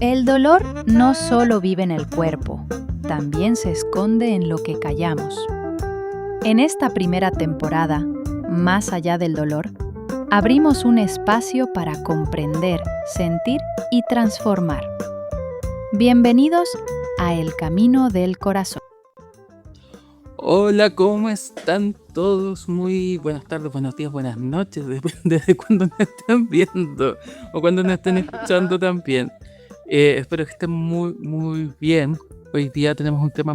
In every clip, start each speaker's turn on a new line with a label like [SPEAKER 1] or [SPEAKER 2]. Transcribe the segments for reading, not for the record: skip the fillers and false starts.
[SPEAKER 1] El dolor no solo vive en el cuerpo, también se esconde en lo que callamos. En esta primera temporada, Más allá del dolor, abrimos un espacio para comprender, sentir y transformar. Bienvenidos a El Camino del Corazón.
[SPEAKER 2] Hola, ¿cómo están todos? Muy buenas tardes, buenos días, buenas noches, depende de cuándo nos estén viendo o cuando nos estén escuchando también. Espero que estén muy bien. Hoy día tenemos un tema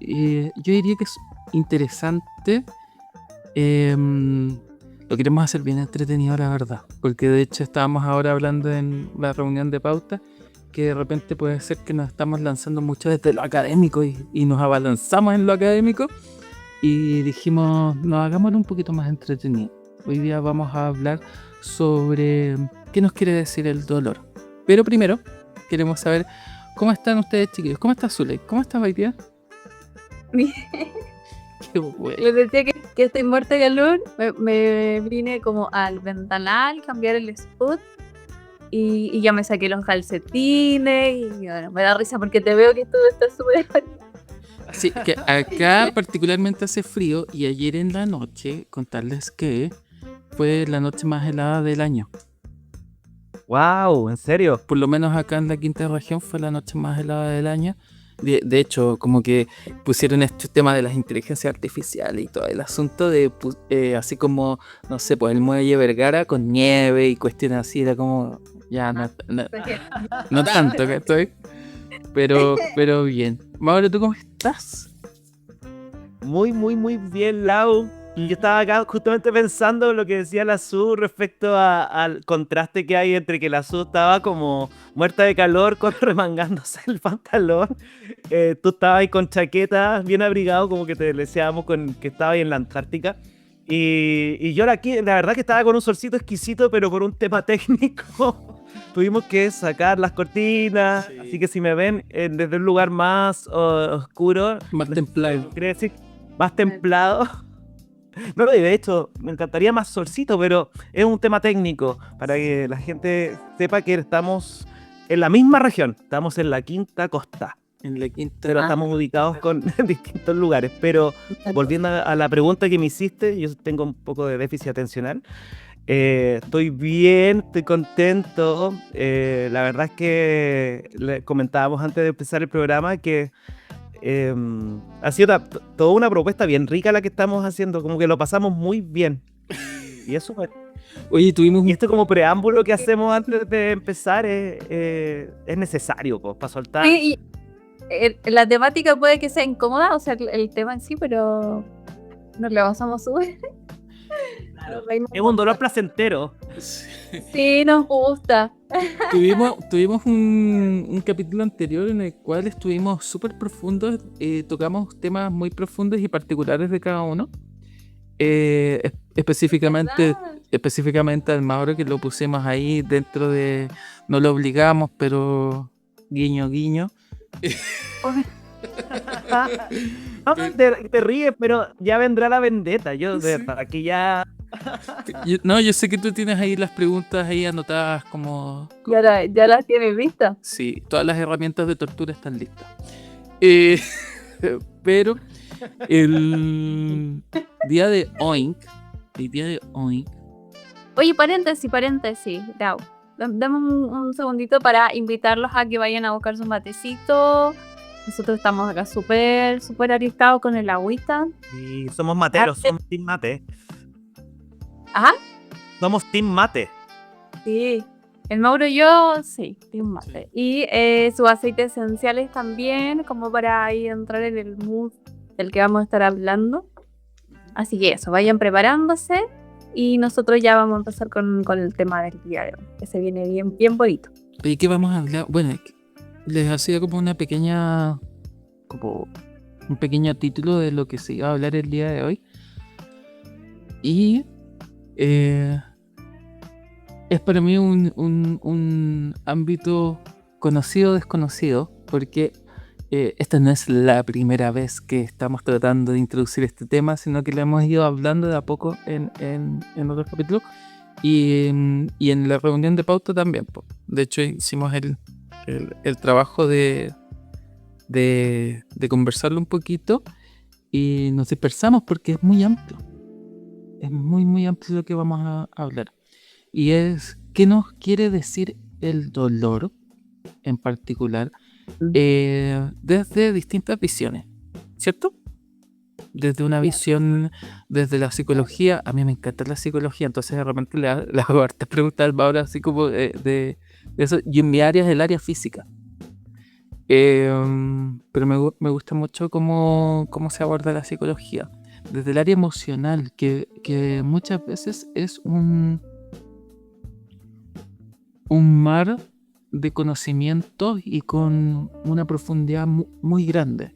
[SPEAKER 2] yo diría que es interesante. Lo queremos hacer bien entretenido, la verdad, porque de hecho estábamos ahora hablando en la reunión de pauta que de repente puede ser que nos estamos lanzando mucho desde lo académico y nos abalanzamos en lo académico y dijimos, no, hagámoslo un poquito más entretenido. Hoy día vamos a hablar sobre qué nos quiere decir el dolor. Pero primero queremos saber cómo están ustedes, chiquillos. ¿Cómo está Zuley? ¿Cómo está Baitia?
[SPEAKER 3] Bien.
[SPEAKER 2] Qué bueno.
[SPEAKER 3] Les decía que estoy muerta de calor. Me vine como al ventanal, cambiar el spot y ya me saqué los calcetines y bueno, me da risa porque te veo que todo está súper.
[SPEAKER 2] Así que acá particularmente hace frío y ayer en la noche, contarles que fue la noche más helada del año.
[SPEAKER 4] Wow, ¿en serio?
[SPEAKER 2] Por lo menos acá en la quinta región fue la noche más helada del año. De hecho, como que pusieron este tema de las inteligencias artificiales y todo el asunto de así como, no sé, pues el muelle Vergara con nieve y cuestiones así, era como, ya no tanto, que estoy, pero bien. Mauro, ¿tú cómo estás?
[SPEAKER 4] Muy bien, Lau. Yo estaba acá justamente pensando en lo que decía la Su respecto al contraste que hay entre que la Su estaba como muerta de calor remangándose el pantalón. Tú estabas ahí con chaqueta, bien abrigado, como que te deseábamos que estabas ahí en la Antártica. Y yo aquí, la verdad que estaba con un solcito exquisito, pero por un tema técnico tuvimos que sacar las cortinas. Sí. Así que si me ven desde un lugar más oscuro,
[SPEAKER 2] Más templado.
[SPEAKER 4] Quiere decir más templado. No, y de hecho, me encantaría más solcito, pero es un tema técnico para que la gente sepa que estamos en la misma región. Estamos en la quinta costa. Pero estamos ubicados en distintos lugares. Pero volviendo a la pregunta que me hiciste, yo tengo un poco de déficit atencional. Estoy bien, estoy contento. La verdad es que le comentábamos antes de empezar el programa que ha sido toda una propuesta bien rica la que estamos haciendo, como que lo pasamos muy bien. Y eso,
[SPEAKER 2] oye,
[SPEAKER 4] y esto como preámbulo que hacemos antes de empezar es necesario para soltar.
[SPEAKER 3] Y la temática puede que sea incómoda, o sea, el tema en sí, pero nos lo pasamos súper.
[SPEAKER 4] Claro. Es un dolor placentero.
[SPEAKER 3] Sí, nos gusta.
[SPEAKER 2] Tuvimos un capítulo anterior en el cual estuvimos súper profundos, tocamos temas muy profundos y particulares de cada uno. Específicamente al Mauro, que lo pusimos ahí dentro de... No lo obligamos, pero guiño.
[SPEAKER 4] No, te ríes, pero ya vendrá la vendetta. Yo de verdad, aquí ya...
[SPEAKER 2] yo sé que tú tienes ahí las preguntas ahí anotadas como...
[SPEAKER 3] ¿Ya las tienes listas?
[SPEAKER 2] Sí, todas las herramientas de tortura están listas. Pero el día de Oink.
[SPEAKER 3] Oye, paréntesis, Lau. Dame un segundito para invitarlos a que vayan a buscar su matecito. Nosotros estamos acá súper alistados con el agüita.
[SPEAKER 4] Sí, somos materos, somos team mate.
[SPEAKER 3] ¿Ajá?
[SPEAKER 4] Somos team mate.
[SPEAKER 3] Sí, el Mauro y yo, sí, team mate. Y sus aceites esenciales también, como para ahí entrar en el mood del que vamos a estar hablando. Así que eso, vayan preparándose y nosotros ya vamos a empezar con el tema del día de hoy, que se viene bien bonito.
[SPEAKER 2] ¿Y qué vamos a hablar? Bueno, les hacía como un pequeño título de lo que se iba a hablar el día de hoy. Y es para mí un ámbito conocido o desconocido, porque esta no es la primera vez que estamos tratando de introducir este tema, sino que lo hemos ido hablando de a poco en otros capítulos. Y en la reunión de pauta también, po. De hecho, hicimos el trabajo de conversarlo un poquito y nos dispersamos porque es muy amplio. Es muy, muy amplio lo que vamos a hablar. Y es, ¿qué nos quiere decir el dolor en particular desde distintas visiones? ¿Cierto? Desde una visión, desde la psicología. A mí me encanta la psicología, entonces de repente le hago hartas preguntas al Mauro así como de eso. Y en mi área es el área física. Pero me gusta mucho cómo se aborda la psicología. Desde el área emocional, que muchas veces es un mar de conocimientos y con una profundidad muy grande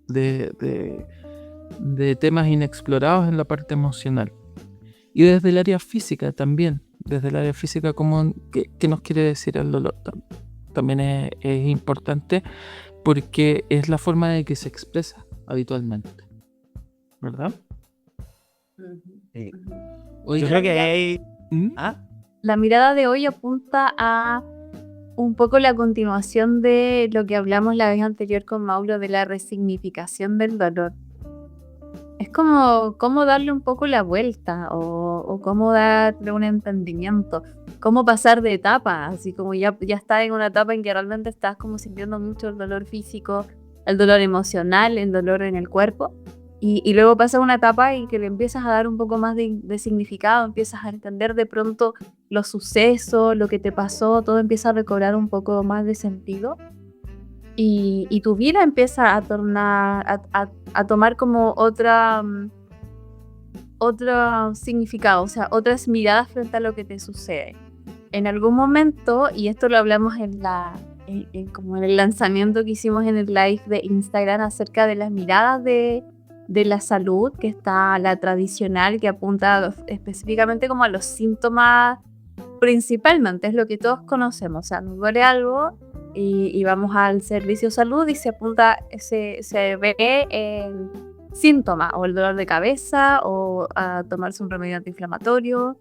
[SPEAKER 2] de temas inexplorados en la parte emocional. Y desde el área física también, desde el área física, ¿qué nos quiere decir el dolor? También es importante porque es la forma de que se expresa habitualmente, ¿verdad?
[SPEAKER 4] Sí.
[SPEAKER 2] Oiga,
[SPEAKER 4] Yo creo que hay...
[SPEAKER 2] ¿Mm?
[SPEAKER 4] ¿Ah?
[SPEAKER 3] La mirada de hoy apunta a un poco la continuación de lo que hablamos la vez anterior con Mauro de la resignificación del dolor. Es como cómo darle un poco la vuelta o cómo darle un entendimiento, cómo pasar de etapa, así como ya estás en una etapa en que realmente estás como sintiendo mucho el dolor físico, el dolor emocional, el dolor en el cuerpo, y luego pasa una etapa en que le empiezas a dar un poco más de significado, empiezas a entender de pronto los sucesos, lo que te pasó, todo empieza a recobrar un poco más de sentido. Y tu vida empieza a tornar a tomar como otro significado, o sea, otras miradas frente a lo que te sucede. En algún momento, y esto lo hablamos como en el lanzamiento que hicimos en el live de Instagram acerca de las miradas de la salud, que está la tradicional que apunta específicamente como a los síntomas principalmente, es lo que todos conocemos, o sea, nos duele algo y vamos al servicio de salud y se apunta, se ve el síntoma o el dolor de cabeza o a tomarse un remedio antiinflamatorio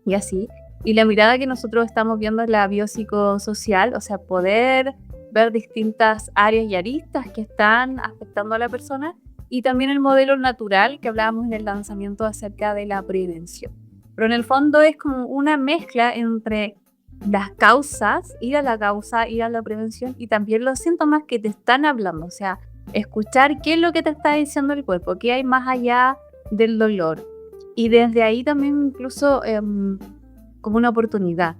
[SPEAKER 3] y así. Y la mirada que nosotros estamos viendo es la biopsicosocial, o sea, poder ver distintas áreas y aristas que están afectando a la persona y también el modelo natural que hablábamos en el lanzamiento acerca de la prevención. Pero en el fondo es como una mezcla entre las causas, ir a la causa, ir a la prevención y también los síntomas que te están hablando, o sea, escuchar qué es lo que te está diciendo el cuerpo, qué hay más allá del dolor. Y desde ahí también incluso como una oportunidad.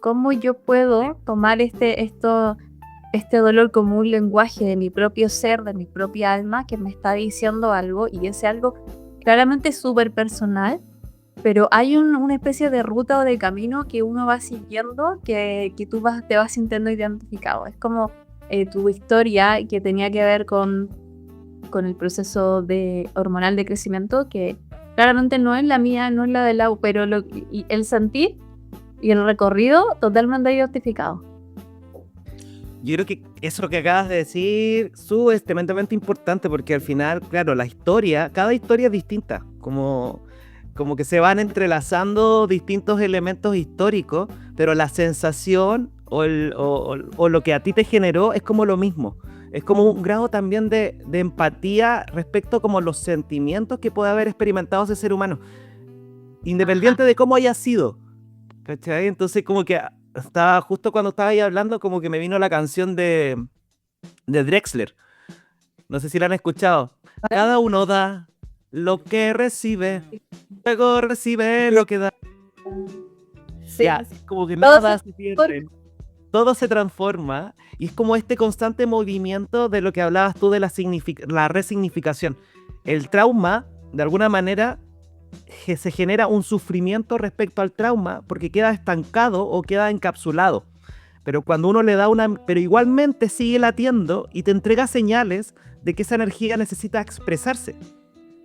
[SPEAKER 3] ¿Cómo yo puedo tomar este dolor como un lenguaje de mi propio ser, de mi propia alma, que me está diciendo algo y ese algo claramente súper personal? Pero hay una especie de ruta o de camino que uno va siguiendo que tú te vas sintiendo identificado. Es como tu historia que tenía que ver con el proceso hormonal de crecimiento, que claramente no es la mía, no es la de Lau, pero y el sentir y el recorrido totalmente identificado.
[SPEAKER 4] Yo creo que eso que acabas de decir es tremendamente importante porque al final, claro, cada historia es distinta, como que se van entrelazando distintos elementos históricos, pero la sensación o lo que a ti te generó es como lo mismo. Es como un grado también de empatía respecto como los sentimientos que puede haber experimentado ese ser humano, independiente de cómo haya sido, ¿cachai? Entonces como que estaba justo cuando estaba ahí hablando, como que me vino la canción de Drexler. No sé si la han escuchado. Cada uno da lo que recibe, luego recibe lo que da.
[SPEAKER 3] Sí.
[SPEAKER 4] Ya, como que nada se pierde, todo se transforma y es como este constante movimiento de lo que hablabas tú de la resignificación. El trauma, de alguna manera, se genera un sufrimiento respecto al trauma porque queda estancado o queda encapsulado. Pero cuando uno le da pero igualmente sigue latiendo y te entrega señales de que esa energía necesita expresarse.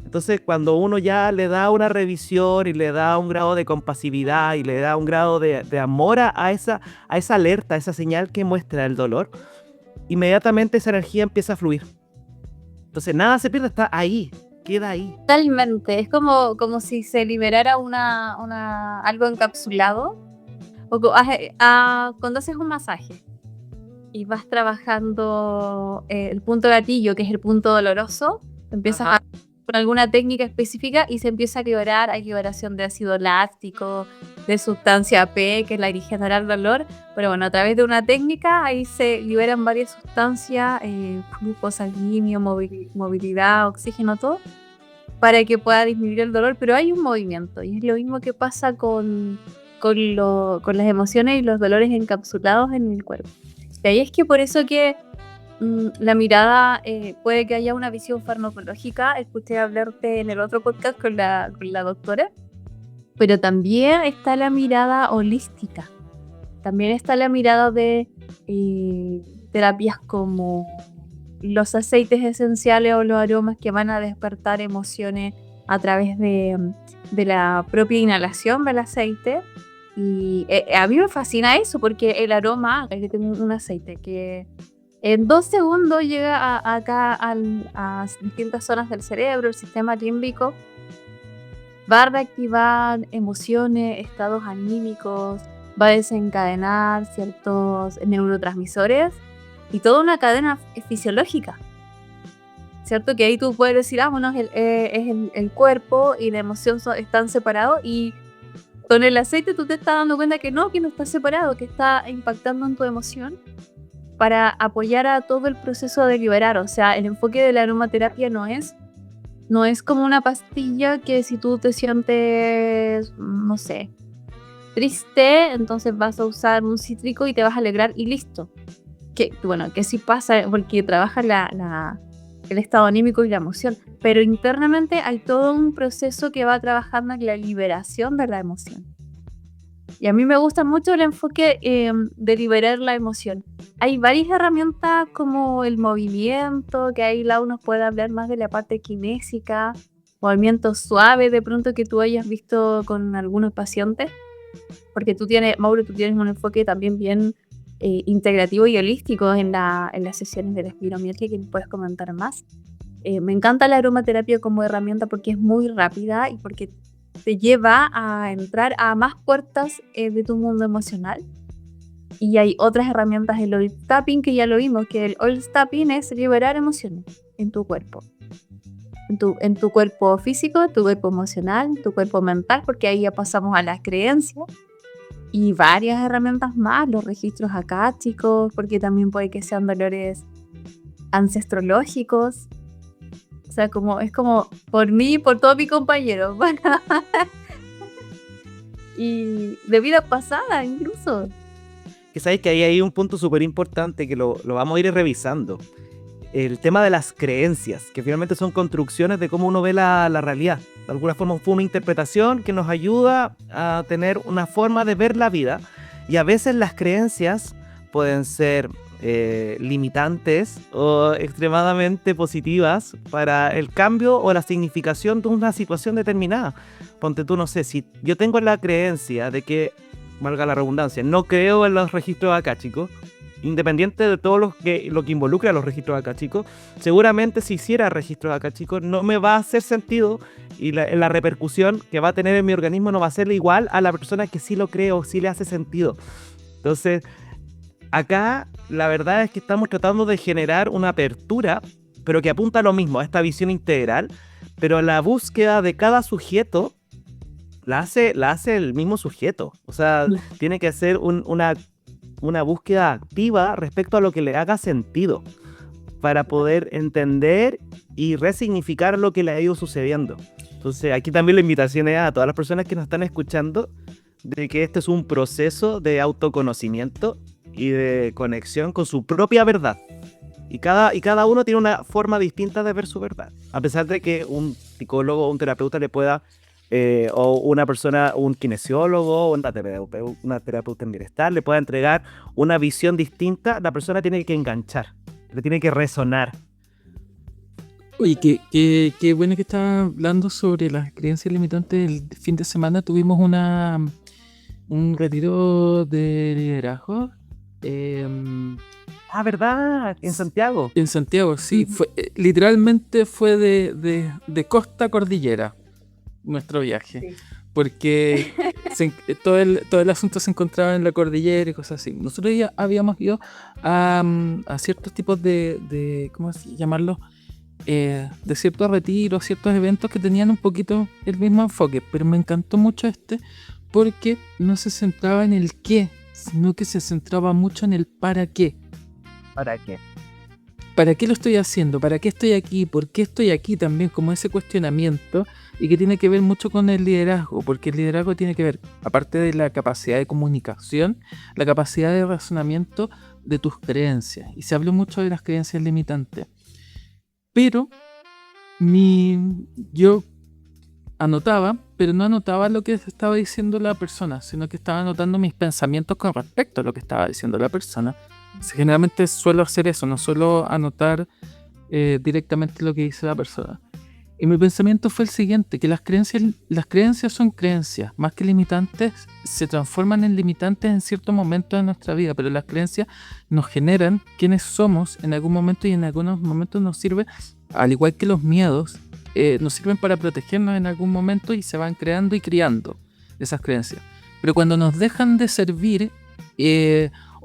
[SPEAKER 4] Entonces, cuando uno ya le da una revisión y le da un grado de compasividad y le da un grado de amor a esa alerta, a esa señal que muestra el dolor, inmediatamente esa energía empieza a fluir. Entonces, nada se pierde, está ahí. queda ahí.
[SPEAKER 3] Totalmente, es como si se liberara algo encapsulado. Cuando haces un masaje y vas trabajando el punto gatillo, que es el punto doloroso, empiezas con alguna técnica específica y se empieza a liberar. Hay liberación de ácido láctico, de sustancia P, que es la que genera el dolor. Pero bueno, a través de una técnica ahí se liberan varias sustancias, flujo sanguíneo, movilidad, oxígeno, todo, para que pueda disminuir el dolor. Pero hay un movimiento y es lo mismo que pasa con las emociones y los dolores encapsulados en el cuerpo. Y ahí es que por eso que la mirada, puede que haya una visión farmacológica. Escuché hablarte en el otro podcast con la doctora, pero también está la mirada holística. También está la mirada de terapias como los aceites esenciales o los aromas que van a despertar emociones a través de la propia inhalación del aceite. Y a mí me fascina eso, porque el aroma, yo tengo un aceite que en 2 segundos llega acá a distintas zonas del cerebro, el sistema límbico, va a reactivar emociones, estados anímicos, va a desencadenar ciertos neurotransmisores y toda una cadena fisiológica. ¿Cierto? Que ahí tú puedes decir, bueno, es el cuerpo y la emoción están separados, y con el aceite tú te estás dando cuenta que no está separado, que está impactando en tu emoción para apoyar a todo el proceso de liberar. O sea, el enfoque de la aromaterapia no es como una pastilla que si tú te sientes, no sé, triste, entonces vas a usar un cítrico y te vas a alegrar y listo. Que sí pasa, porque trabaja el estado anímico y la emoción, pero internamente hay todo un proceso que va trabajando en la liberación de la emoción. Y a mí me gusta mucho el enfoque de liberar la emoción. Hay varias herramientas como el movimiento, que ahí Lau nos puede hablar más de la parte kinésica, movimientos suaves de pronto que tú hayas visto con algunos pacientes, porque Mauro, tú tienes un enfoque también bien integrativo y holístico en las sesiones de la espiromialgia, que nos puedes comentar más. Me encanta la aromaterapia como herramienta porque es muy rápida y porque te lleva a entrar a más puertas de tu mundo emocional. Y hay otras herramientas, el oil tapping, que ya lo vimos, que el oil tapping es liberar emociones en tu cuerpo. En tu cuerpo físico, tu cuerpo emocional, tu cuerpo mental, porque ahí ya pasamos a las creencias. Y varias herramientas más, los registros akáshicos, porque también puede que sean dolores ancestrológicos. O sea, es como por mí y por todos mis compañeros. Y de vida pasada incluso.
[SPEAKER 4] Que sabéis que ahí hay un punto súper importante que lo vamos a ir revisando. El tema de las creencias, que finalmente son construcciones de cómo uno ve la realidad. De alguna forma fue una interpretación que nos ayuda a tener una forma de ver la vida. Y a veces las creencias pueden ser limitantes o extremadamente positivas para el cambio o la significación de una situación determinada. Ponte tú, no sé, si yo tengo la creencia de que, valga la redundancia, no creo en los registros akáshicos, independiente de todo lo que involucra a los registros akáshicos, seguramente si hiciera registros akáshicos no me va a hacer sentido, y la repercusión que va a tener en mi organismo no va a ser igual a la persona que sí lo cree o sí le hace sentido. Entonces, acá la verdad es que estamos tratando de generar una apertura, pero que apunta a lo mismo, a esta visión integral, pero la búsqueda de cada sujeto la hace el mismo sujeto. O sea, tiene que hacer una búsqueda activa respecto a lo que le haga sentido para poder entender y resignificar lo que le ha ido sucediendo. Entonces aquí también la invitación es a todas las personas que nos están escuchando de que este es un proceso de autoconocimiento y de conexión con su propia verdad. Y cada uno tiene una forma distinta de ver su verdad. A pesar de que un psicólogo o un terapeuta le pueda, o una persona, un kinesiólogo o una terapeuta en bienestar, le pueda entregar una visión distinta, la persona tiene que enganchar, le tiene que resonar.
[SPEAKER 2] Oye, qué bueno que estás hablando sobre las creencias limitantes. El fin de semana tuvimos un retiro de liderazgo.
[SPEAKER 4] Ah, ¿verdad? En Santiago.
[SPEAKER 2] En Santiago, sí. Literalmente fue de costa a cordillera nuestro viaje.
[SPEAKER 3] Sí.
[SPEAKER 2] Porque todo el asunto se encontraba en la cordillera y cosas así. Nosotros ya habíamos ido a ciertos tipos de ¿cómo llamarlo? De ciertos retiros, ciertos eventos que tenían un poquito el mismo enfoque, pero me encantó mucho porque no se centraba en el qué, sino que se centraba mucho en el para qué.
[SPEAKER 4] ¿Para qué?
[SPEAKER 2] ¿Para qué lo estoy haciendo? ¿Para qué estoy aquí? ¿Por qué estoy aquí? También como ese cuestionamiento y que tiene que ver mucho con el liderazgo, porque el liderazgo tiene que ver, aparte de la capacidad de comunicación, la capacidad de razonamiento de tus creencias. Y se habló mucho de las creencias limitantes. Pero yo anotaba, pero no anotaba lo que estaba diciendo la persona, sino que estaba anotando mis pensamientos con respecto a lo que estaba diciendo la persona. Generalmente suelo hacer eso, no suelo anotar directamente lo que dice la persona. Y mi pensamiento fue el siguiente, que las creencias son creencias, más que limitantes, se transforman en limitantes en ciertos momentos de nuestra vida, pero las creencias nos generan quienes somos en algún momento y en algunos momentos nos sirve, al igual que los miedos, nos sirven para protegernos en algún momento y se van creando y criando esas creencias. Pero cuando nos dejan de servir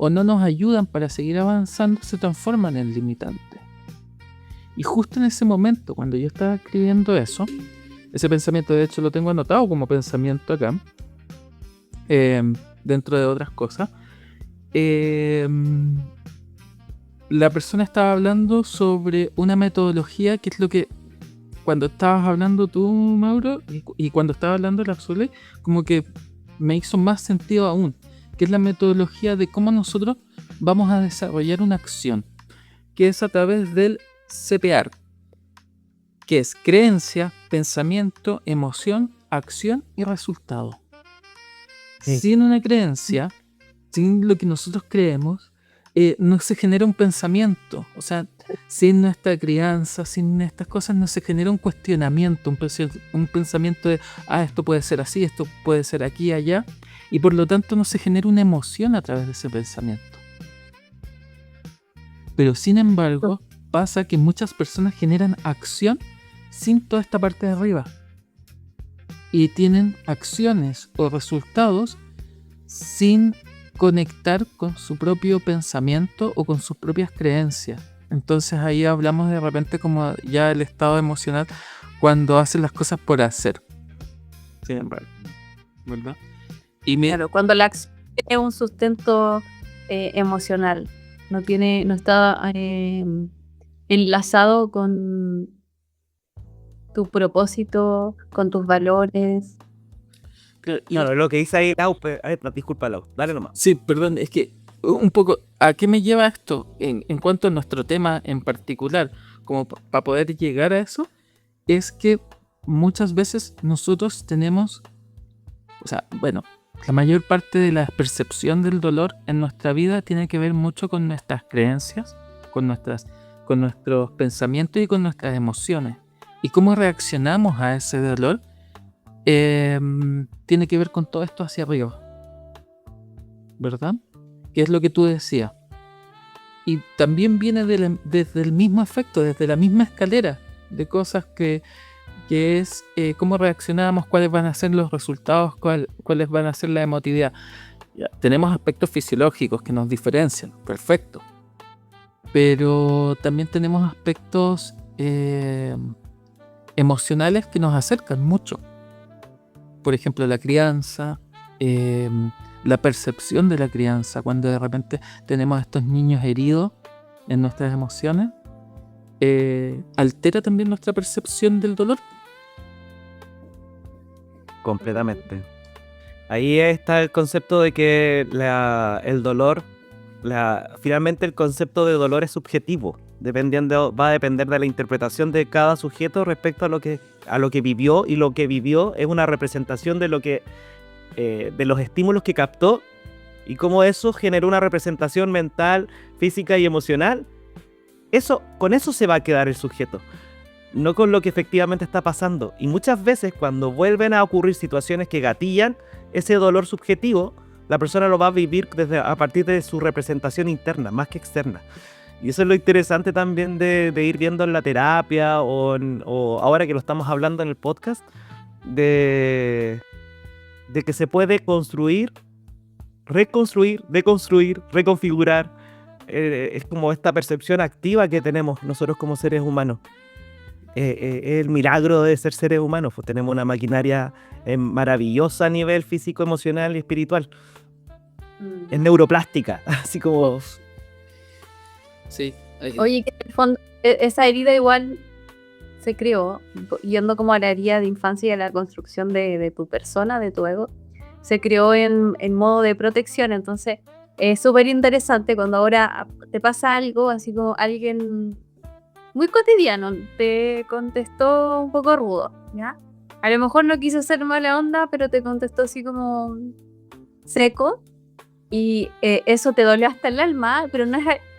[SPEAKER 2] o no nos ayudan para seguir avanzando, se transforman en limitantes. Y justo en ese momento, cuando yo estaba escribiendo eso, ese pensamiento, de hecho lo tengo anotado como pensamiento acá, dentro de otras cosas, la persona estaba hablando sobre una metodología que es lo que, cuando estabas hablando tú, Mauro, y cuando estaba hablando la Azule, como que me hizo más sentido aún, que es la metodología de cómo nosotros vamos a desarrollar una acción, que es a través del CPR, que es creencia, pensamiento, emoción, acción y resultado. Sí. Sin una creencia, sin lo que nosotros creemos, no se genera un pensamiento. O sea, sin nuestra crianza, sin estas cosas, no se genera un cuestionamiento, un pensamiento de, esto puede ser así, esto puede ser aquí, allá, y por lo tanto no se genera una emoción a través de ese pensamiento. Pero sin embargo, pasa que muchas personas generan acción sin toda esta parte de arriba. Y tienen acciones o resultados sin conectar con su propio pensamiento o con sus propias creencias. Entonces ahí hablamos de repente como ya el estado emocional cuando hacen las cosas por hacer. Sin embargo, ¿verdad?
[SPEAKER 3] Claro, cuando la acción tiene un sustento emocional, no está enlazado con tu propósito, con tus valores.
[SPEAKER 4] No, lo que dice ahí, Lau, disculpa, Lau, dale nomás.
[SPEAKER 2] Sí, perdón, es que un poco, ¿a qué me lleva esto en cuanto a nuestro tema en particular? Como para poder llegar a eso, es que muchas veces nosotros tenemos, o sea, bueno, la mayor parte de la percepción del dolor en nuestra vida tiene que ver mucho con nuestras creencias, con nuestros pensamientos y con nuestras emociones. Y cómo reaccionamos a ese dolor tiene que ver con todo esto hacia arriba, ¿verdad? Que es lo que tú decías. Y también viene desde el mismo efecto, desde la misma escalera de cosas que es cómo reaccionamos, cuáles van a ser los resultados, cuáles van a ser la emotividad. Ya, tenemos aspectos fisiológicos que nos diferencian, perfecto. Pero también tenemos aspectos emocionales que nos acercan mucho. Por ejemplo, la crianza, la percepción de la crianza, cuando de repente tenemos a estos niños heridos en nuestras emociones, altera también nuestra percepción del dolor.
[SPEAKER 4] Completamente. Ahí está el concepto de que el dolor, finalmente el concepto de dolor es subjetivo, va a depender de la interpretación de cada sujeto respecto a lo que vivió, y lo que vivió es una representación de de los estímulos que captó y cómo eso generó una representación mental, física y emocional. Con eso se va a quedar el sujeto, no con lo que efectivamente está pasando. Y muchas veces cuando vuelven a ocurrir situaciones que gatillan ese dolor subjetivo, la persona lo va a vivir a partir de su representación interna, más que externa. Y eso es lo interesante también de ir viendo en la terapia o ahora que lo estamos hablando en el podcast, de que se puede construir, reconstruir, deconstruir, reconfigurar. Es como esta percepción activa que tenemos nosotros como seres humanos. El milagro de ser seres humanos, pues tenemos una maquinaria maravillosa a nivel físico, emocional y espiritual. Es neuroplástica, así como...
[SPEAKER 2] Sí.
[SPEAKER 3] Oye, que en el fondo, esa herida igual se creó, yendo como a la herida de infancia y a la construcción de tu persona, de tu ego, se creó en modo de protección. Entonces es súper interesante cuando ahora te pasa algo, así como alguien muy cotidiano te contestó un poco rudo, ¿ya? A lo mejor no quiso ser mala onda, pero te contestó así como seco. Y eso te dolió hasta el alma, pero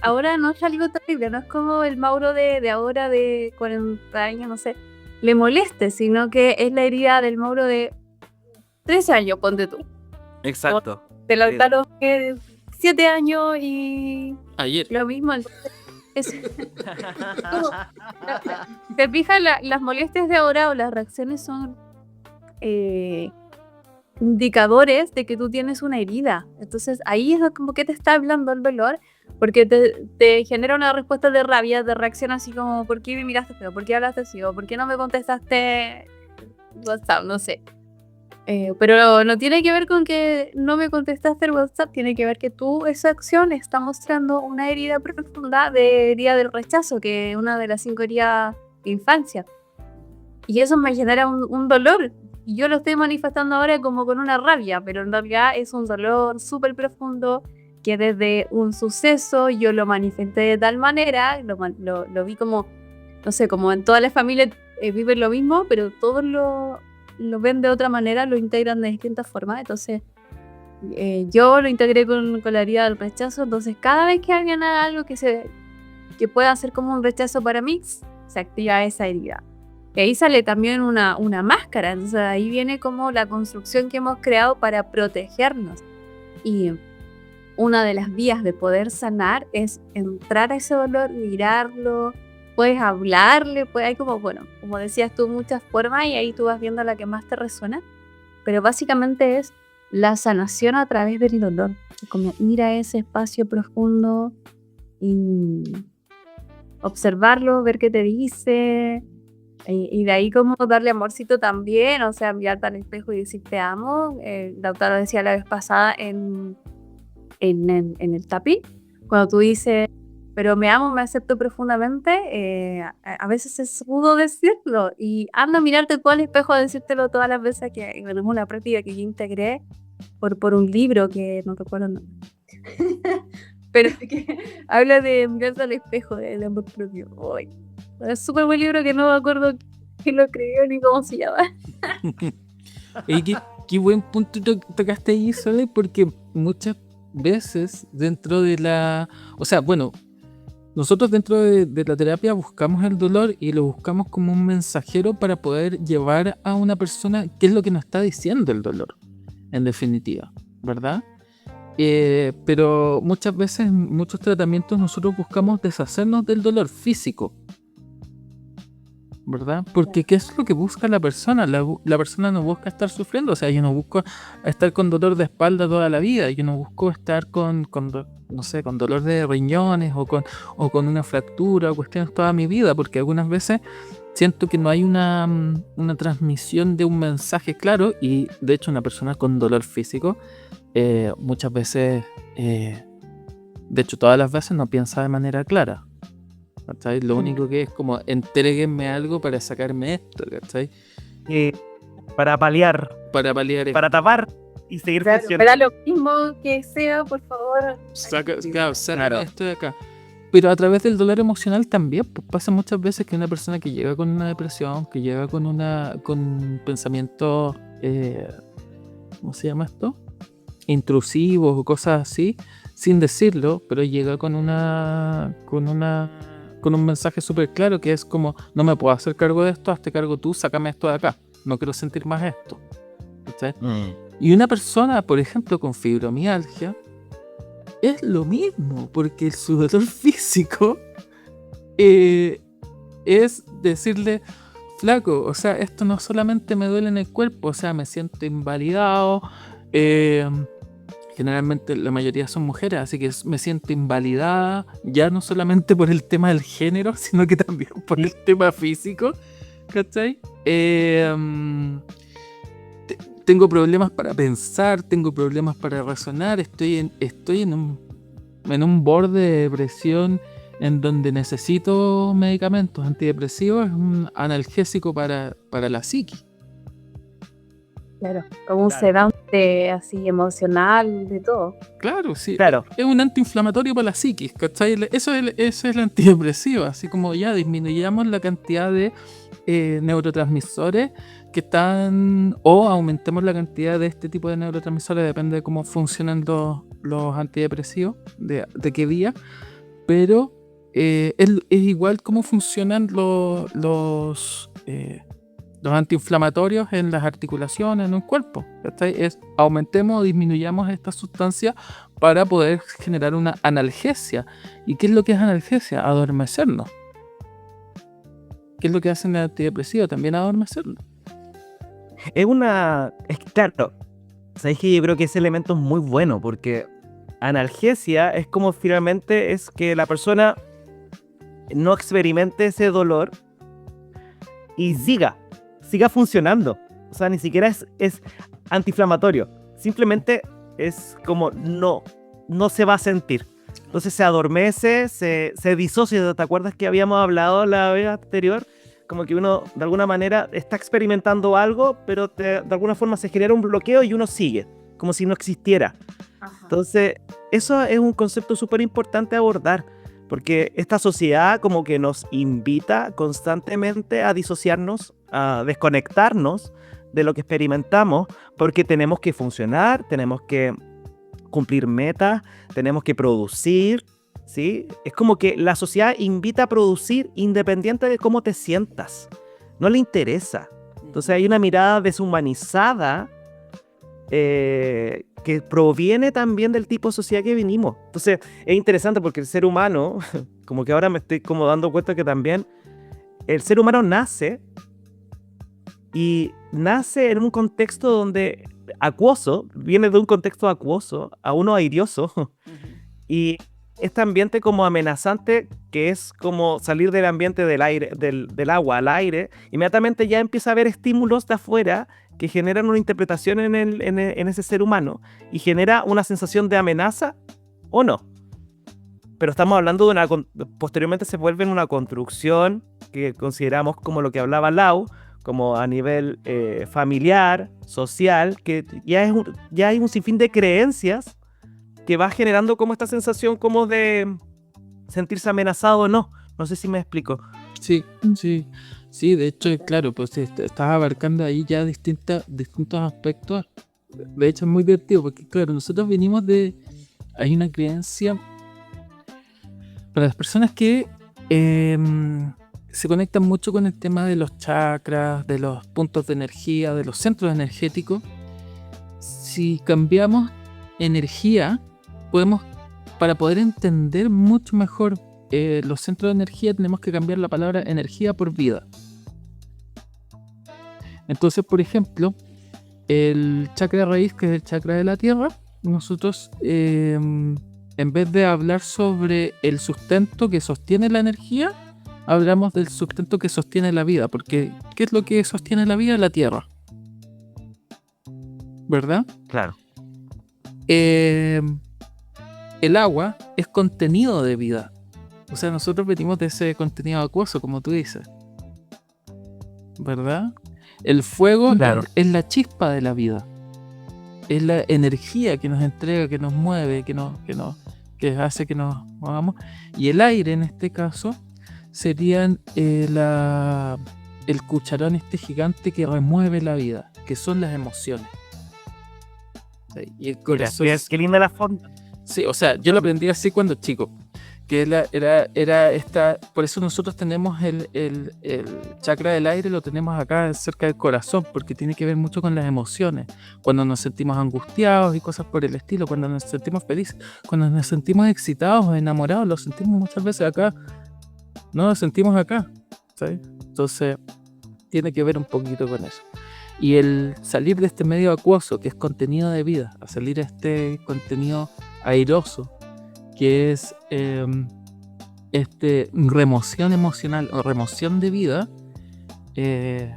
[SPEAKER 3] ahora no es algo terrible, no es como el Mauro de ahora de 40 años, no sé, le moleste, sino que es la herida del Mauro de 13 años, ponte tú.
[SPEAKER 4] Exacto.
[SPEAKER 3] Te lo daron 7 años y
[SPEAKER 2] Ayer.
[SPEAKER 3] lo mismo. Te fijas, las molestias de ahora o las reacciones son indicadores de que tú tienes una herida. Entonces ahí es como que te está hablando el dolor, porque te genera una respuesta de rabia, de reacción así como ¿por qué me miraste feo? ¿Por qué hablaste así? ¿O por qué no me contestaste WhatsApp? No sé. Pero no tiene que ver con que no me contestaste el WhatsApp, tiene que ver que esa acción está mostrando una herida profunda de herida del rechazo, que es una de las 5 heridas de infancia. Y eso me genera un dolor. Y yo lo estoy manifestando ahora como con una rabia, pero en realidad es un dolor súper profundo que desde un suceso yo lo manifesté de tal manera, lo vi como, no sé, como en todas las familias viven lo mismo, pero todos lo ven de otra manera, lo integran de distintas formas. Entonces yo lo integré con la herida del rechazo. Entonces cada vez que alguien haga algo que pueda ser como un rechazo para mí, se activa esa herida. Y ahí sale también una máscara. Entonces ahí viene como la construcción que hemos creado para protegernos. Y una de las vías de poder sanar es entrar a ese dolor, mirarlo, puedes hablarle, hay como, bueno, como decías tú, muchas formas y ahí tú vas viendo la que más te resuena. Pero básicamente es la sanación a través del dolor. Como ir a ese espacio profundo y observarlo, ver qué te dice. Y de ahí como darle amorcito también, o sea, mirarte al espejo y decir te amo. Lautaro decía la vez pasada en el tapiz, cuando tú dices pero me amo, me acepto profundamente, a veces es rudo decirlo y anda a mirarte tú al espejo a decírtelo todas las veces que, bueno, es una práctica que yo integré por un libro que no recuerdo el nombre. Pero que habla de mirarte al espejo, del amor propio. Uy, es súper buen libro que no me acuerdo quién lo escribió ni cómo se llama.
[SPEAKER 2] Y qué buen punto tocaste ahí, Sole, porque muchas veces dentro de la... O sea, bueno, nosotros dentro de la terapia buscamos el dolor y lo buscamos como un mensajero para poder llevar a una persona qué es lo que nos está diciendo el dolor, en definitiva, ¿verdad? Pero muchas veces, en muchos tratamientos, nosotros buscamos deshacernos del dolor físico, ¿verdad? Porque ¿qué es lo que busca la persona? La persona no busca estar sufriendo, o sea, yo no busco estar con dolor de espalda toda la vida, yo no busco estar con dolor de riñones o con una fractura o cuestiones toda mi vida, porque algunas veces siento que no hay una transmisión de un mensaje claro y de hecho una persona con dolor físico muchas veces, de hecho todas las veces no piensa de manera clara. ¿Cachai? Lo único que es como entréguenme algo para sacarme esto, ¿cachai?
[SPEAKER 4] Para paliar, para tapar y seguir funcionando.
[SPEAKER 3] Pero lo mismo que sea, por favor.
[SPEAKER 2] Sácame esto de acá. Pero a través del dolor emocional también, pues pasa muchas veces que una persona que llega con una depresión, que llega con pensamientos, ¿cómo se llama esto? Intrusivos o cosas así, sin decirlo, pero llega con un mensaje súper claro que es como, no me puedo hacer cargo de esto, hazte cargo tú, sácame esto de acá, no quiero sentir más esto. ¿Sabes? Y una persona, por ejemplo, con fibromialgia, es lo mismo, porque su dolor físico es decirle, flaco, o sea, esto no solamente me duele en el cuerpo, o sea, me siento invalidado. Generalmente la mayoría son mujeres, así que me siento invalidada, ya no solamente por el tema del género, sino que también por el tema físico, ¿cachai? Tengo problemas para pensar, tengo problemas para razonar, estoy en un borde de depresión en donde necesito medicamentos antidepresivos, es un analgésico para la psiqui.
[SPEAKER 3] Claro, como un
[SPEAKER 4] Claro.
[SPEAKER 3] sedante así emocional, de todo.
[SPEAKER 2] Claro, sí.
[SPEAKER 4] Claro.
[SPEAKER 2] Es un antiinflamatorio para la psiquis, ¿cachai? Eso es el antidepresivo, así como ya disminuyamos la cantidad de neurotransmisores que están, o aumentemos la cantidad de este tipo de neurotransmisores, depende de cómo funcionan los antidepresivos, de qué vía, pero es igual cómo funcionan los antiinflamatorios en las articulaciones, en un cuerpo, ¿cachai? Aumentemos o disminuyamos esta sustancia para poder generar una analgesia. ¿Y qué es lo que es analgesia? Adormecernos. ¿Qué es lo que hacen el antidepresivo? También adormecernos.
[SPEAKER 4] Es claro, sabéis que yo creo que ese elemento es muy bueno porque analgesia es como finalmente es que la persona no experimente ese dolor y siga funcionando. O sea, ni siquiera es antiinflamatorio. Simplemente es como no se va a sentir. Entonces se adormece, se disocia. ¿Te acuerdas que habíamos hablado la vez anterior? Como que uno de alguna manera está experimentando algo, pero de alguna forma se genera un bloqueo y uno sigue, como si no existiera. Entonces, eso es un concepto súper importante a abordar, porque esta sociedad como que nos invita constantemente a disociarnos, a desconectarnos de lo que experimentamos, porque tenemos que funcionar, tenemos que cumplir metas, tenemos que producir, ¿sí? Es como que la sociedad invita a producir independiente de cómo te sientas. No le interesa. Entonces hay una mirada deshumanizada que proviene también del tipo de sociedad que venimos. Entonces es interesante porque el ser humano, como que ahora me estoy como dando cuenta que también el ser humano nace en un contexto donde acuoso, viene de un contexto acuoso a uno airioso. Y este ambiente como amenazante, que es como salir del ambiente del aire, del agua al aire, inmediatamente ya empieza a haber estímulos de afuera que generan una interpretación en ese ser humano y genera una sensación de amenaza o no. Pero estamos hablando posteriormente se vuelve en una construcción que consideramos como lo que hablaba Lau, como a nivel familiar, social, que ya hay un sinfín de creencias que va generando como esta sensación como de sentirse amenazado o no. No sé si me explico.
[SPEAKER 2] Sí, de hecho, claro, pues estás abarcando ahí ya distintos aspectos. De hecho, es muy divertido porque, claro, nosotros venimos hay una creencia para las personas que se conectan mucho con el tema de los chakras, de los puntos de energía, de los centros energéticos. Si cambiamos energía, para poder entender mucho mejor los centros de energía, tenemos que cambiar la palabra energía por vida. Entonces, por ejemplo, el chakra raíz, que es el chakra de la tierra, nosotros, en vez de hablar sobre el sustento que sostiene la energía, hablamos del sustento que sostiene la vida, porque ¿qué es lo que sostiene la vida? La tierra, ¿verdad?
[SPEAKER 4] Claro.
[SPEAKER 2] El agua es contenido de vida. O sea, nosotros venimos de ese contenido acuoso, como tú dices, ¿verdad? El fuego, claro, es la chispa de la vida. Es la energía que nos entrega, que nos mueve, que hace que nos movamos. Y el aire, en este caso, serían el cucharón gigante que remueve la vida, que son las emociones. ¿Sí? Y el corazón.
[SPEAKER 4] Qué linda la forma.
[SPEAKER 2] Sí, o sea, yo lo aprendí así cuando chico, que era esta, por eso nosotros tenemos el chakra del aire, lo tenemos acá cerca del corazón, porque tiene que ver mucho con las emociones, cuando nos sentimos angustiados y cosas por el estilo, cuando nos sentimos felices, cuando nos sentimos excitados o enamorados, lo sentimos muchas veces acá, no lo sentimos acá, ¿sabes? Entonces tiene que ver un poquito con eso. Y el salir de este medio acuoso, que es contenido de vida, a salir a este contenido airoso, que es remoción emocional o remoción de vida, es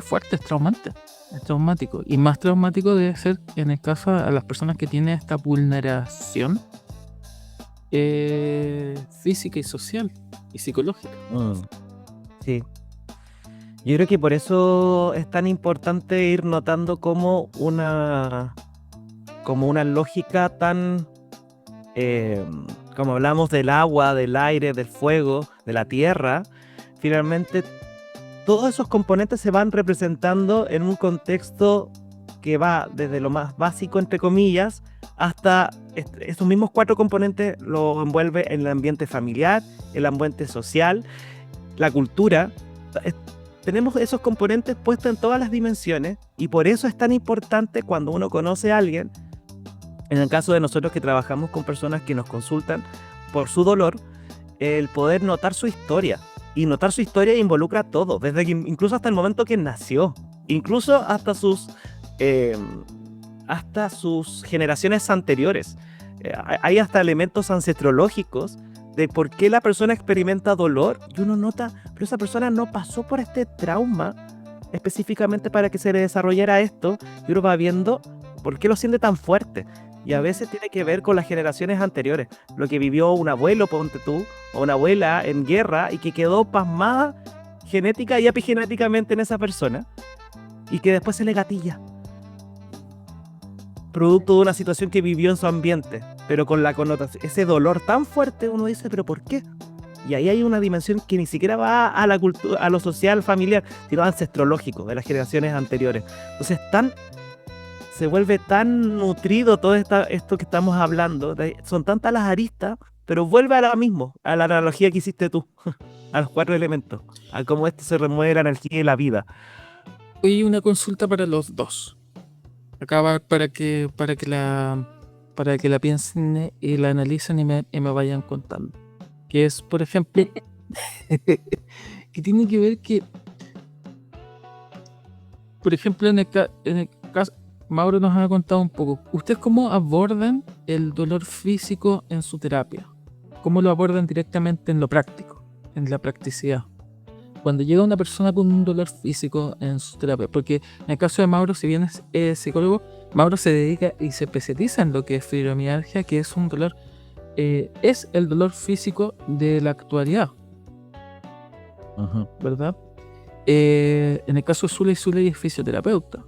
[SPEAKER 2] fuerte, es traumante, es traumático. Y más traumático debe ser en el caso a las personas que tienen esta vulneración física y social y psicológica.
[SPEAKER 4] Sí. Yo creo que por eso es tan importante ir notando como una lógica tan, como hablamos del agua, del aire, del fuego, de la tierra, finalmente todos esos componentes se van representando en un contexto que va desde lo más básico, entre comillas, hasta esos mismos 4 componentes lo envuelve en el ambiente familiar, el ambiente social, la cultura. Tenemos esos componentes puestos en todas las dimensiones y por eso es tan importante cuando uno conoce a alguien, en el caso de nosotros que trabajamos con personas que nos consultan por su dolor, el poder notar su historia. Y notar su historia involucra todo, desde que, incluso hasta el momento que nació, incluso hasta sus generaciones anteriores. Hay hasta elementos ancestrológicos de por qué la persona experimenta dolor y uno nota, pero esa persona no pasó por este trauma específicamente para que se le desarrollara esto, y uno va viendo por qué lo siente tan fuerte. Y a veces tiene que ver con las generaciones anteriores, lo que vivió un abuelo, ponte tú, o una abuela en guerra y que quedó pasmada genética y epigenéticamente en esa persona y que después se le gatilla, producto de una situación que vivió en su ambiente, pero con la connotación, ese dolor tan fuerte, uno dice, ¿pero por qué? Y ahí hay una dimensión que ni siquiera va a la cultura, a lo social, familiar, sino ancestrológico de las generaciones anteriores. Entonces se vuelve tan nutrido todo esto que estamos hablando, son tantas las aristas, pero vuelve a lo mismo, a la analogía que hiciste tú, a los 4 elementos, a cómo se remueve la energía y la vida.
[SPEAKER 2] Hoy una consulta para los dos. Acá va para que la piensen y la analicen y me vayan contando. Que es, por ejemplo, que tiene que ver que, por ejemplo, en el caso, Mauro nos ha contado un poco. ¿Ustedes cómo abordan el dolor físico en su terapia? ¿Cómo lo abordan directamente en lo práctico, en la practicidad? Cuando llega una persona con un dolor físico en su terapia, porque en el caso de Mauro, si bien es psicólogo, Mauro se dedica y se especializa en lo que es fibromialgia, que es un dolor, es el dolor físico de la actualidad, ¿verdad? En el caso de Zuley es fisioterapeuta.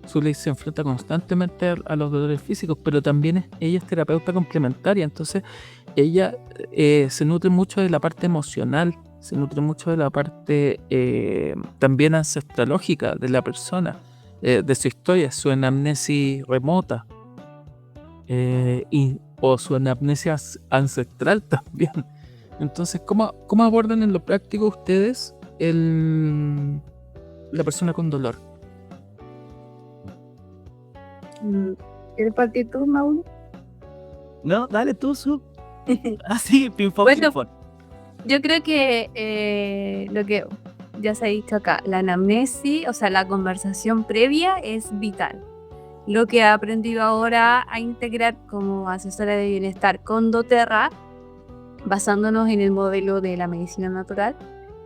[SPEAKER 2] Zuley se enfrenta constantemente a los dolores físicos, pero también ella es terapeuta complementaria, entonces ella se nutre mucho de la parte emocional, se nutre mucho de la parte también ancestrológica de la persona, de su historia, su anamnesis remota o su anamnesis ancestral también. Entonces, ¿cómo abordan en lo práctico ustedes la persona con dolor?
[SPEAKER 3] ¿Quieres partir tú, Mauro?
[SPEAKER 4] No, dale tú, Su. Así, ping-pong,
[SPEAKER 3] Bueno,
[SPEAKER 4] ping-pong.
[SPEAKER 3] Yo creo que lo que ya se ha dicho acá, la anamnesis, o sea, la conversación previa es vital. Lo que he aprendido ahora a integrar como asesora de bienestar con doTERRA, basándonos en el modelo de la medicina natural,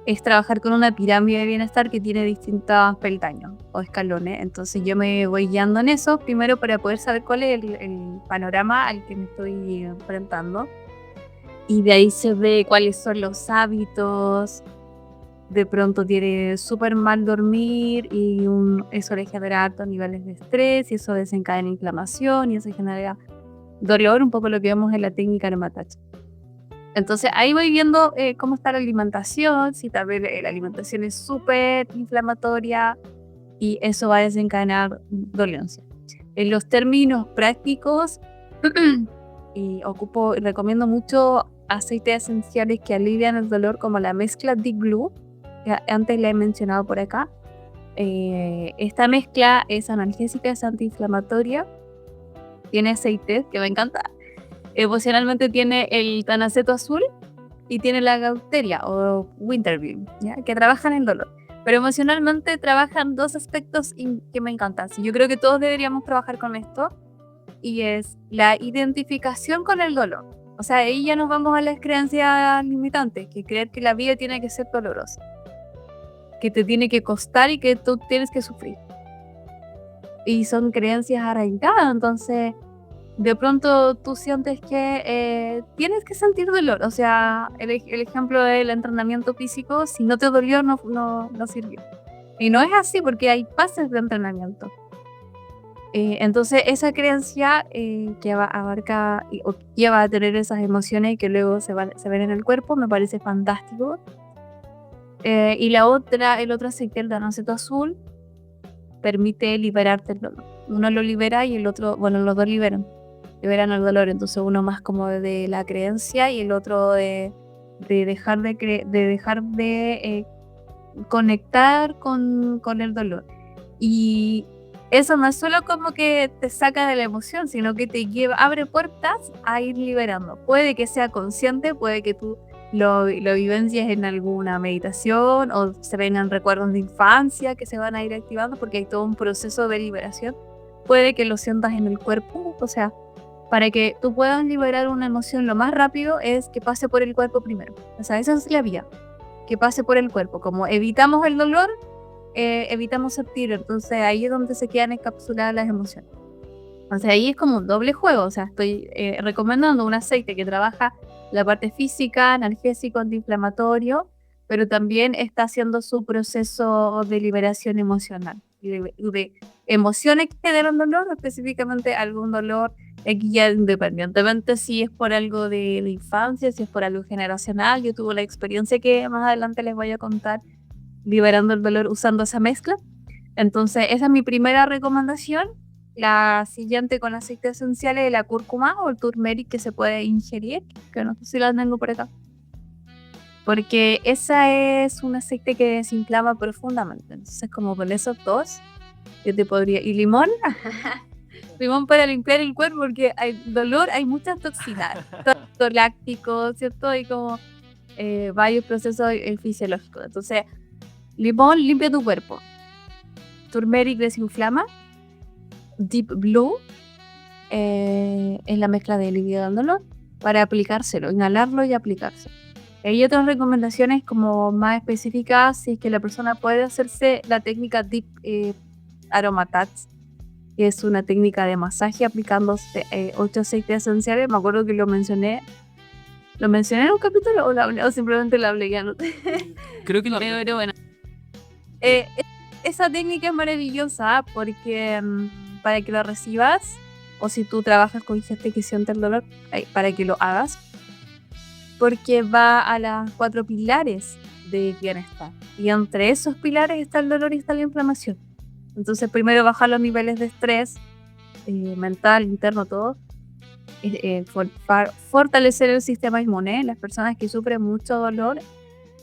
[SPEAKER 3] es trabajar con una pirámide de bienestar que tiene distintos peldaños o escalones. Entonces yo me voy guiando en eso, primero para poder saber cuál es el panorama al que me estoy enfrentando. Y de ahí se ve cuáles son los hábitos. De pronto tiene súper mal dormir y eso le genera altos niveles de estrés y eso desencadena inflamación y eso genera dolor, un poco lo que vemos en la técnica Armatach. Entonces ahí voy viendo cómo está la alimentación, si tal vez la alimentación es súper inflamatoria y eso va a desencadenar dolencia. En los términos prácticos, y recomiendo mucho aceites esenciales que alivian el dolor, como la mezcla Deep Blue, que antes la he mencionado por acá. Esta mezcla es analgésica, es antiinflamatoria, tiene aceites que me encanta. Emocionalmente tiene el tanaceto azul y tiene la Gaulteria o Wintergreen, ¿ya? Que trabajan el dolor. Pero emocionalmente trabajan dos aspectos que me encantan. Yo creo que todos deberíamos trabajar con esto, y es la identificación con el dolor. O sea, ahí ya nos vamos a las creencias limitantes, que creer que la vida tiene que ser dolorosa, que te tiene que costar y que tú tienes que sufrir. Y son creencias arraigadas, entonces de pronto tú sientes que tienes que sentir dolor. O sea, el ejemplo del entrenamiento físico, si no te dolió, no sirvió. Y no es así, porque hay fases de entrenamiento. Entonces esa creencia que abarca o lleva a tener esas emociones que luego se ven en el cuerpo, me parece fantástico. Y el otro aceite, el tanaceto azul, permite liberarte el dolor. Uno lo libera y el otro, bueno, los dos liberan el dolor. Entonces uno más como de la creencia y el otro de dejar de conectar con el dolor. Y eso no es solo como que te saca de la emoción, sino que abre puertas a ir liberando. Puede que sea consciente, puede que tú lo vivencias en alguna meditación o se vengan recuerdos de infancia que se van a ir activando, porque hay todo un proceso de liberación. Puede que lo sientas en el cuerpo. O sea, para que tú puedas liberar una emoción lo más rápido es que pase por el cuerpo primero. O sea, esa es la vía, que pase por el cuerpo. Como evitamos el dolor, evitamos sentir. Entonces ahí es donde se quedan encapsuladas las emociones. O sea, ahí es como un doble juego. O sea, estoy recomendando un aceite que trabaja la parte física, analgésico, antiinflamatorio, pero también está haciendo su proceso de liberación emocional, de emociones que generan dolor, específicamente algún dolor, ya independientemente si es por algo de la infancia, si es por algo generacional. Yo tuve la experiencia que más adelante les voy a contar, liberando el dolor usando esa mezcla. Entonces esa es mi primera recomendación. La siguiente, con aceites esenciales, la cúrcuma o el turmeric, que se puede ingerir, que no sé si la tengo por acá, porque esa es un aceite que desinflama profundamente. Entonces como con esos dos yo te podría... y limón limón para limpiar el cuerpo, porque hay dolor, hay muchas toxinas, todo láctico, ¿cierto? Hay como varios procesos fisiológicos. Entonces limón limpia tu cuerpo, turmeric desinflama, Deep Blue es la mezcla de alivio del dolor para aplicárselo, inhalarlo y aplicárselo. Hay otras recomendaciones como más específicas, si es que la persona puede hacerse la técnica Deep Aromatage, que es una técnica de masaje aplicándose 8 aceites esenciales. Me acuerdo que lo mencioné en un capítulo, o simplemente lo hablé, ya no te...
[SPEAKER 2] Creo que lo
[SPEAKER 3] Pero bueno, esa técnica es maravillosa porque para que lo recibas, o si tú trabajas con gente que siente el dolor, para que lo hagas, porque va a las 4 pilares de bienestar, y entre esos pilares está el dolor y está la inflamación. Entonces primero bajar los niveles de estrés mental, interno, todo, fortalecer el sistema inmune. Las personas que sufren mucho dolor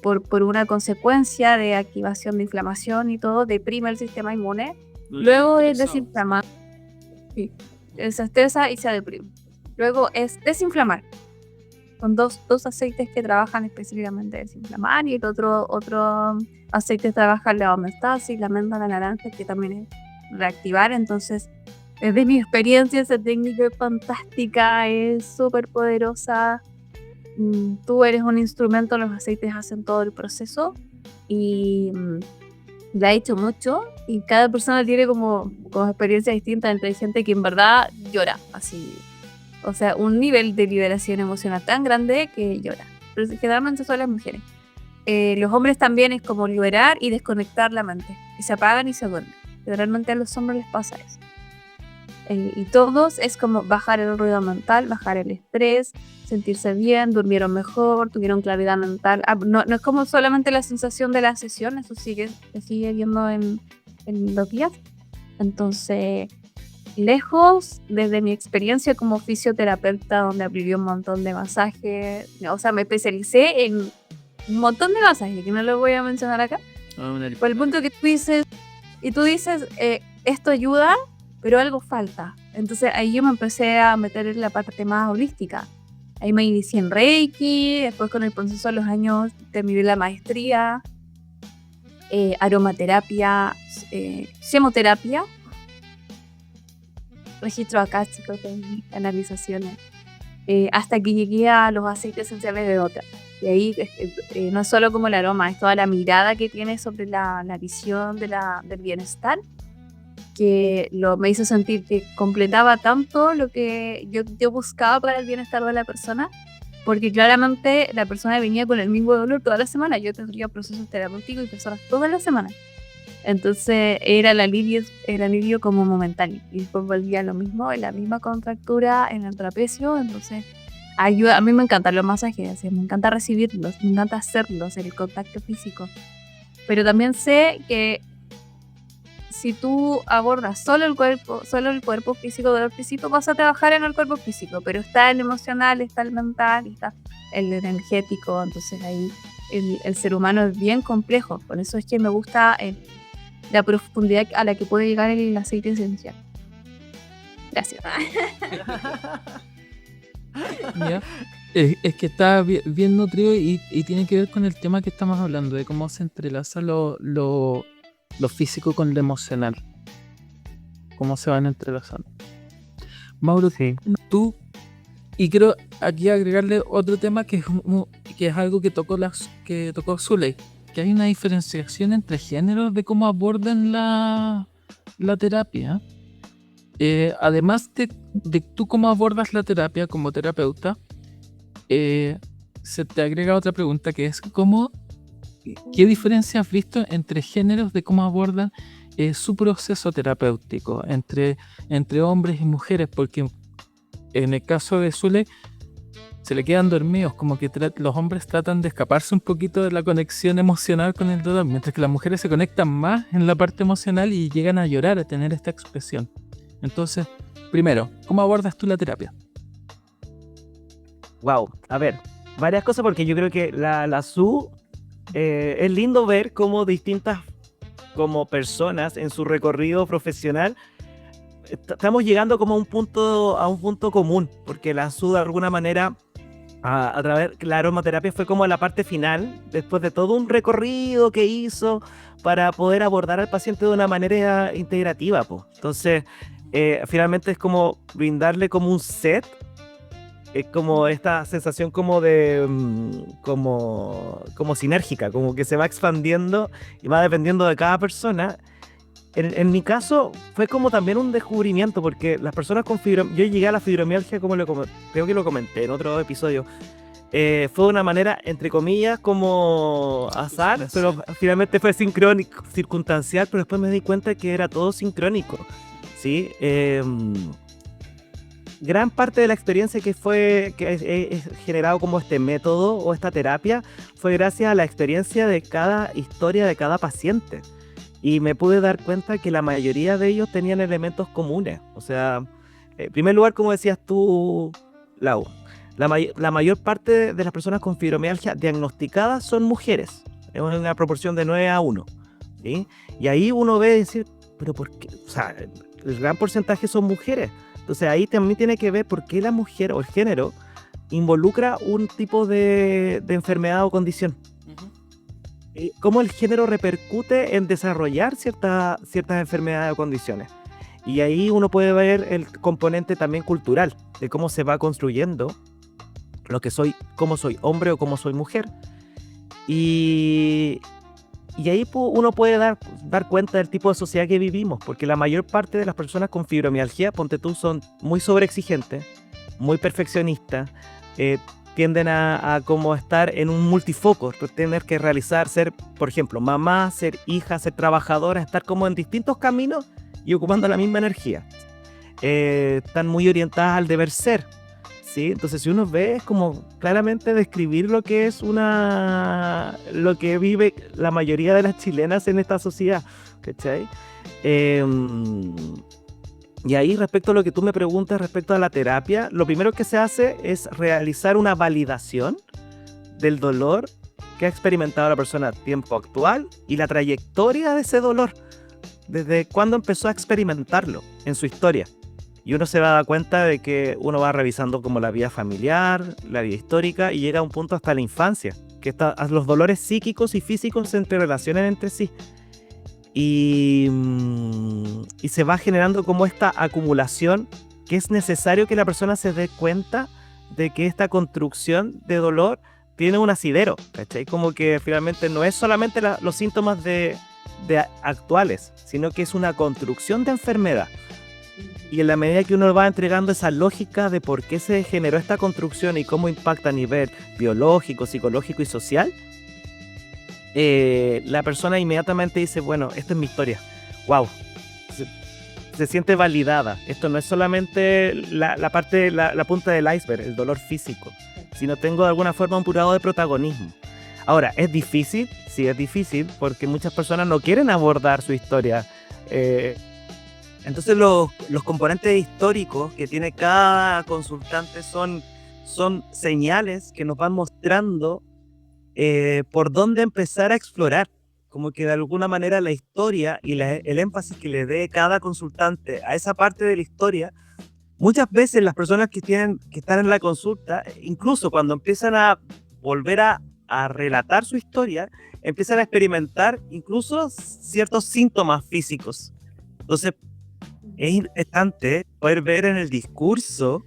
[SPEAKER 3] por una consecuencia de activación de inflamación y todo, deprime el sistema inmune. Luego es desinflamar, sí, se estresa y se deprime. Luego es desinflamar, con dos aceites que trabajan específicamente desinflamar, y el otro aceite trabaja la homeostasis, la menta, la naranja, que también es reactivar. Entonces, desde mi experiencia, esa técnica es fantástica, es súper poderosa. Tú eres un instrumento, los aceites hacen todo el proceso, y la he hecho mucho, y cada persona tiene como experiencias distintas. Entre gente que en verdad llora, así, o sea, un nivel de liberación emocional tan grande que llora, pero generalmente son las mujeres. Los hombres también es como liberar y desconectar la mente, que se apagan y se duermen. Generalmente a los hombres les pasa eso. Y todos es como bajar el ruido mental, bajar el estrés, sentirse bien, durmieron mejor, tuvieron claridad mental. No es como solamente la sensación de la sesión, eso se sigue viendo en los días. Entonces lejos desde mi experiencia como fisioterapeuta, donde aprendí un montón de masajes, o sea, me especialicé en un montón de masajes, que no lo voy a mencionar acá, por el punto que tú dices, esto ayuda, pero algo falta. Entonces ahí yo me empecé a meter en la parte más holística. Ahí me inicié en Reiki, después con el proceso de los años terminé la maestría, aromaterapia, semoterapia, registro acástico, canalizaciones, hasta que llegué a los aceites esenciales de Dotra. Y ahí no es solo como el aroma, es toda la mirada que tiene sobre la visión del bienestar, que me hizo sentir que completaba tanto lo que yo buscaba para el bienestar de la persona, porque claramente la persona venía con el mismo dolor toda la semana. Yo tendría procesos terapéuticos y personas toda la semana. Entonces era el alivio como momentáneo. Y después volvía a lo mismo, en la misma contractura en el trapecio. Entonces ayuda. A mí me encantan los masajes, me encanta recibirlos, me encanta hacerlos, el contacto físico. Pero también sé que si tú abordas solo el cuerpo físico, dolor físico, vas a trabajar en el cuerpo físico, pero está el emocional, está el mental, está el energético. Entonces ahí el ser humano es bien complejo. Por eso es que me gusta la profundidad a la que puede llegar el aceite esencial. Gracias.
[SPEAKER 2] ¿Ya? Es que está bien nutrido y tiene que ver con el tema que estamos hablando, de cómo se entrelaza lo físico con lo emocional. Cómo se van entrelazando. Mauro,
[SPEAKER 4] Sí.
[SPEAKER 2] tú, y quiero aquí agregarle otro tema que es algo que tocó Zuley, que hay una diferenciación entre géneros de cómo abordan la terapia. Además de tú cómo abordas la terapia como terapeuta, se te agrega otra pregunta que es ¿qué diferencia has visto entre géneros de cómo abordan su proceso terapéutico entre hombres y mujeres? Porque en el caso de Zule se le quedan dormidos, como que los hombres tratan de escaparse un poquito de la conexión emocional con el dolor, mientras que las mujeres se conectan más en la parte emocional y llegan a llorar, a tener esta expresión. Entonces, primero, ¿cómo abordas tú la terapia?
[SPEAKER 4] Wow, a ver, varias cosas, porque yo creo que la SU es lindo ver cómo distintas como personas en su recorrido profesional estamos llegando como a un punto común, porque la SU de alguna manera a través la aromaterapia fue como la parte final después de todo un recorrido que hizo para poder abordar al paciente de una manera integrativa, po. Entonces finalmente es como brindarle como un set. Es como esta sensación como de como sinérgica, como que se va expandiendo y va dependiendo de cada persona. En mi caso fue como también un descubrimiento, porque las personas con fibromialgia, yo llegué a la fibromialgia como creo que lo comenté en otro episodio, fue de una manera entre comillas como azar, pero finalmente fue sincrónico, circunstancial, pero después me di cuenta que era todo sincrónico, ¿sí? Gran parte de la experiencia que he generado como este método o esta terapia fue gracias a la experiencia de cada historia de cada paciente. Y me pude dar cuenta que la mayoría de ellos tenían elementos comunes. O sea, en primer lugar, como decías tú, Lau, la mayor parte de las personas con fibromialgia diagnosticadas son mujeres. Es una proporción de 9-1. ¿Sí? Y ahí uno ve y decir, pero ¿por qué? O sea, el gran porcentaje son mujeres. Entonces ahí también tiene que ver por qué la mujer o el género involucra un tipo de enfermedad o condición. Cómo el género repercute en desarrollar ciertas enfermedades o condiciones. Y ahí uno puede ver el componente también cultural, de cómo se va construyendo lo que soy, cómo soy hombre o cómo soy mujer. Y ahí uno puede dar cuenta del tipo de sociedad que vivimos, porque la mayor parte de las personas con fibromialgia, ponte tú, son muy sobreexigentes, muy perfeccionistas, tienden a como estar en un multifoco, tener que ser, por ejemplo, mamá, ser hija, ser trabajadora, estar como en distintos caminos y ocupando la misma energía. Están muy orientadas al deber ser, ¿sí? Entonces si uno ve, es como claramente describir lo que es lo que vive la mayoría de las chilenas en esta sociedad, ¿cachai? Y ahí, respecto a lo que tú me preguntas respecto a la terapia, lo primero que se hace es realizar una validación del dolor que ha experimentado la persona a tiempo actual y la trayectoria de ese dolor, desde cuándo empezó a experimentarlo en su historia. Y uno se va a dar cuenta de que uno va revisando como la vida familiar, la vida histórica, y llega a un punto hasta la infancia, que los dolores psíquicos y físicos se entrerelacionan entre sí. Y se va generando como esta acumulación que es necesario que la persona se dé cuenta de que esta construcción de dolor tiene un asidero, ¿cachai? Como que finalmente no es solamente los síntomas de actuales, sino que es una construcción de enfermedad. Y en la medida que uno va entregando esa lógica de por qué se generó esta construcción y cómo impacta a nivel biológico, psicológico y social, la persona inmediatamente dice, bueno, esta es mi historia. ¡Wow! Se siente validada. Esto no es solamente la parte, la punta del iceberg, el dolor físico, sino tengo de alguna forma un grado de protagonismo. Ahora, ¿es difícil? Sí, es difícil, porque muchas personas no quieren abordar su historia. Entonces los componentes históricos que tiene cada consultante son señales que nos van mostrando por dónde empezar a explorar. Como que de alguna manera la historia y el énfasis que le dé cada consultante a esa parte de la historia, muchas veces las personas que están en la consulta, incluso cuando empiezan a volver a relatar su historia, empiezan a experimentar incluso ciertos síntomas físicos. Entonces, es importante poder ver en el discurso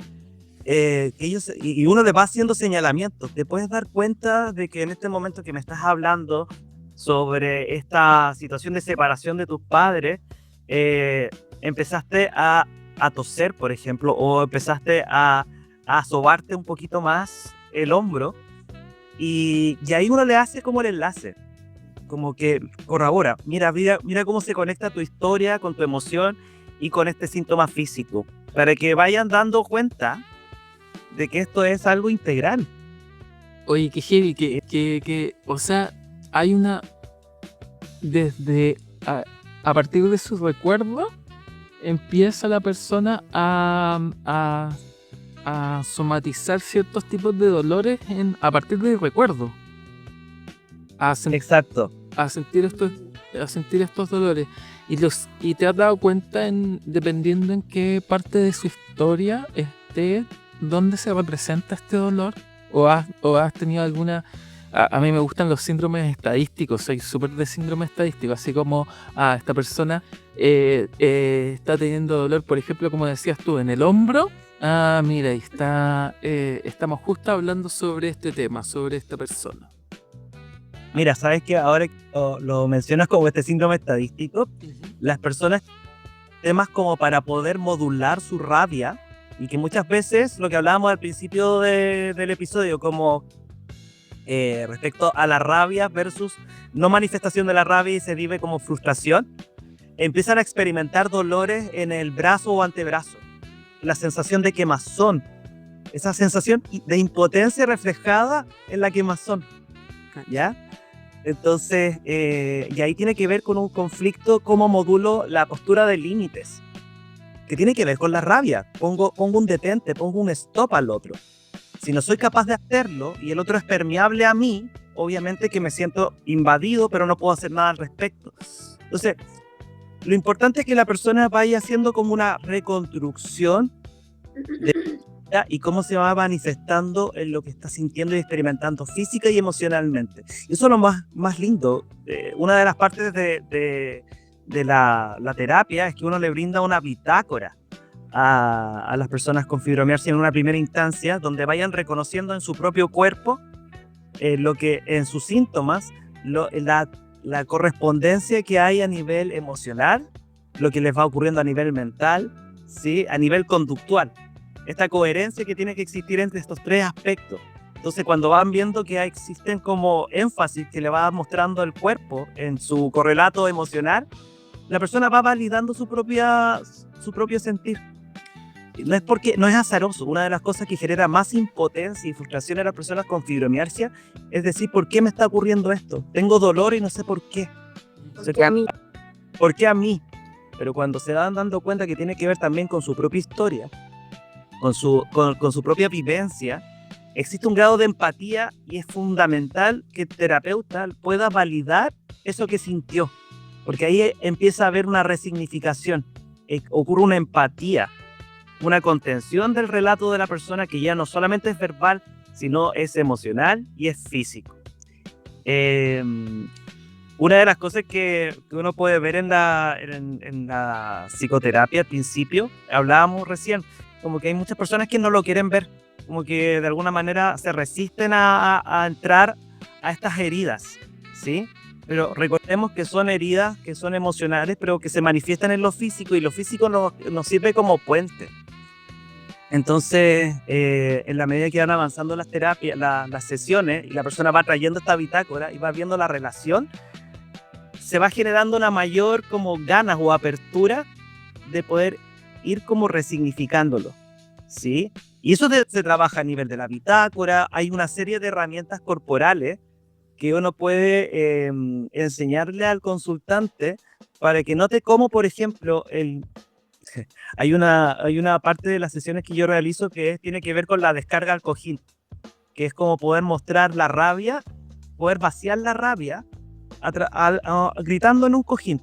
[SPEAKER 4] que ellos, y uno le va haciendo señalamientos. Te puedes dar cuenta de que en este momento que me estás hablando sobre esta situación de separación de tus padres, empezaste a toser, por ejemplo, o empezaste a sobarte un poquito más el hombro, y ahí uno le hace como el enlace, como que corrobora, mira cómo se conecta tu historia con tu emoción y con este síntoma físico, para que vayan dando cuenta de que esto es algo integral.
[SPEAKER 2] Oye, qué heavy, o sea, hay una... Desde a partir de sus recuerdos, empieza la persona a somatizar ciertos tipos de dolores a partir del recuerdo.
[SPEAKER 4] Exacto.
[SPEAKER 2] A sentir estos dolores. Y te has dado cuenta, dependiendo en qué parte de su historia esté, dónde se representa este dolor, o has tenido alguna... A mí me gustan los síndromes estadísticos, soy súper de síndrome estadístico, así como esta persona está teniendo dolor, por ejemplo, como decías tú, en el hombro. Mira, ahí está, estamos justo hablando sobre este tema, sobre esta persona.
[SPEAKER 4] Mira, ¿sabes qué? Ahora lo mencionas como este síndrome estadístico, las personas temas como para poder modular su rabia, y que muchas veces, lo que hablábamos al principio del episodio, como respecto a la rabia versus no manifestación de la rabia y se vive como frustración, empiezan a experimentar dolores en el brazo o antebrazo, la sensación de quemazón, esa sensación de impotencia reflejada en la quemazón, ¿ya? Entonces, y ahí tiene que ver con un conflicto, cómo modulo la postura de límites, que tiene que ver con la rabia. Pongo un detente, pongo un stop al otro. Si no soy capaz de hacerlo y el otro es permeable a mí, obviamente que me siento invadido, pero no puedo hacer nada al respecto. Entonces, lo importante es que la persona vaya haciendo como una reconstrucción de y cómo se va manifestando en lo que está sintiendo y experimentando física y emocionalmente. Y eso es lo más lindo. Una de las partes de la terapia es que uno le brinda una bitácora a las personas con fibromialgia en una primera instancia, donde vayan reconociendo en su propio cuerpo lo que en sus síntomas, la correspondencia que hay a nivel emocional, lo que les va ocurriendo a nivel mental, ¿sí? A nivel conductual. Esta coherencia que tiene que existir entre estos tres aspectos. Entonces, cuando van viendo que existen como énfasis que le va mostrando el cuerpo en su correlato emocional, la persona va validando su propio sentir. No es azaroso. Una de las cosas que genera más impotencia y frustración en las personas con fibromialgia es decir, ¿por qué me está ocurriendo esto? Tengo dolor y no sé por qué.
[SPEAKER 3] Porque a mí.
[SPEAKER 4] ¿Por qué a mí? pero cuando se van dando cuenta que tiene que ver también con su propia historia, con su propia vivencia, existe un grado de empatía y es fundamental que el terapeuta pueda validar eso que sintió, porque ahí empieza a haber una resignificación, ocurre una empatía, una contención del relato de la persona que ya no solamente es verbal, sino es emocional y es físico. Una de las cosas que uno puede ver en la psicoterapia al principio, hablábamos recién, como que hay muchas personas que no lo quieren ver, como que de alguna manera se resisten a entrar a estas heridas, ¿sí? Pero recordemos que son heridas, que son emocionales, pero que se manifiestan en lo físico, y lo físico nos sirve como puente. Entonces, en la medida que van avanzando las terapias, las sesiones, y la persona va trayendo esta bitácora y va viendo la relación, se va generando una mayor como ganas o apertura de poder ir como resignificándolo, ¿sí? Y eso se trabaja a nivel de la bitácora. Hay una serie de herramientas corporales que uno puede enseñarle al consultante para que note cómo, por ejemplo, hay una parte de las sesiones que yo realizo que tiene que ver con la descarga al cojín, que es como poder mostrar la rabia, poder vaciar la rabia gritando en un cojín,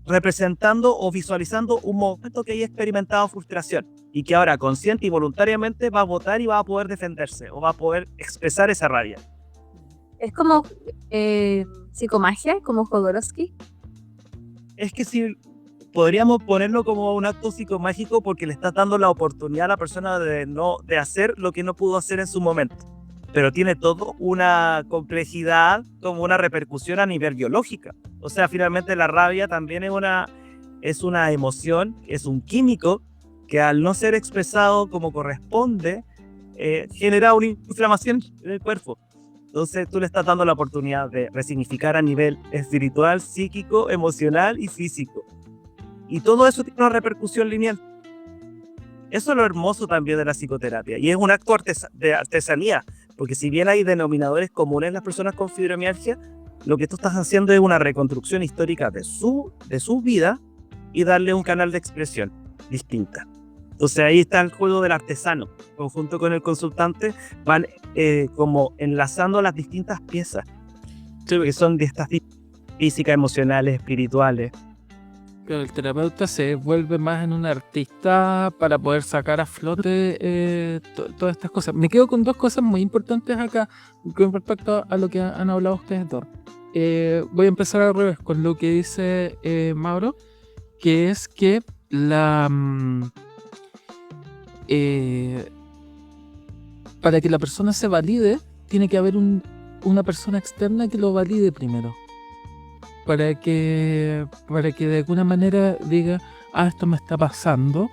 [SPEAKER 4] representando o visualizando un momento que haya experimentado frustración y que ahora consciente y voluntariamente va a votar y va a poder defenderse o va a poder expresar esa rabia.
[SPEAKER 3] Es como psicomagia, como Jodorowsky.
[SPEAKER 4] Es que si podríamos ponerlo como un acto psicomágico, porque le estás dando la oportunidad a la persona de hacer lo que no pudo hacer en su momento, pero tiene todo una complejidad, como una repercusión a nivel biológica. O sea, finalmente la rabia también es una emoción, es un químico que al no ser expresado como corresponde, genera una inflamación en el cuerpo. Entonces tú le estás dando la oportunidad de resignificar a nivel espiritual, psíquico, emocional y físico. Y todo eso tiene una repercusión lineal. Eso es lo hermoso también de la psicoterapia. Y es un acto de artesanía, porque si bien hay denominadores comunes en las personas con fibromialgia, lo que tú estás haciendo es una reconstrucción histórica de su vida y darle un canal de expresión distinta. Entonces ahí está el juego del artesano. Conjunto con el consultante van como enlazando las distintas piezas, que son de estas físicas, emocionales, espirituales.
[SPEAKER 2] Pero el terapeuta se vuelve más en un artista para poder sacar a flote todas estas cosas. Me quedo con dos cosas muy importantes acá con respecto a lo que han hablado ustedes dos. Voy a empezar al revés con lo que dice Mauro, que es que para que la persona se valide, tiene que haber una persona externa que lo valide primero. Para que de alguna manera diga, esto me está pasando.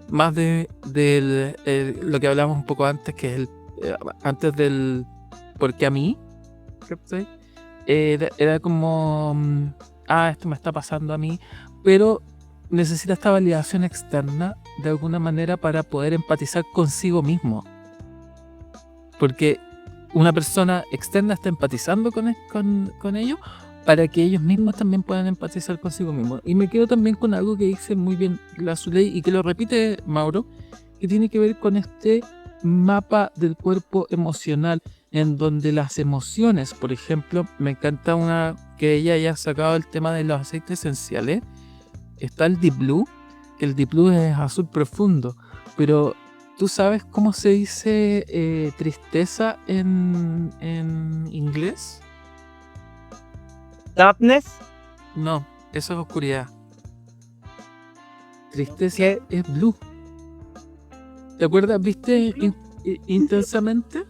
[SPEAKER 2] Más de lo que hablábamos un poco antes, que es antes del ¿por qué a mí? ¿Sí? Era como, esto me está pasando a mí, pero necesita esta validación externa de alguna manera para poder empatizar consigo mismo. Porque una persona externa está empatizando con ellos para que ellos mismos también puedan empatizar consigo mismos. Y me quedo también con algo que dice muy bien la Zuley y que lo repite Mauro, que tiene que ver con este mapa del cuerpo emocional, en donde las emociones, por ejemplo, me encanta que ella haya sacado el tema de los aceites esenciales. Está el Deep Blue, que el Deep Blue es azul profundo, pero ¿tú sabes cómo se dice tristeza en inglés?
[SPEAKER 4] Sadness.
[SPEAKER 2] No, eso es oscuridad. Tristeza es blue. ¿Te acuerdas? ¿Viste intensamente?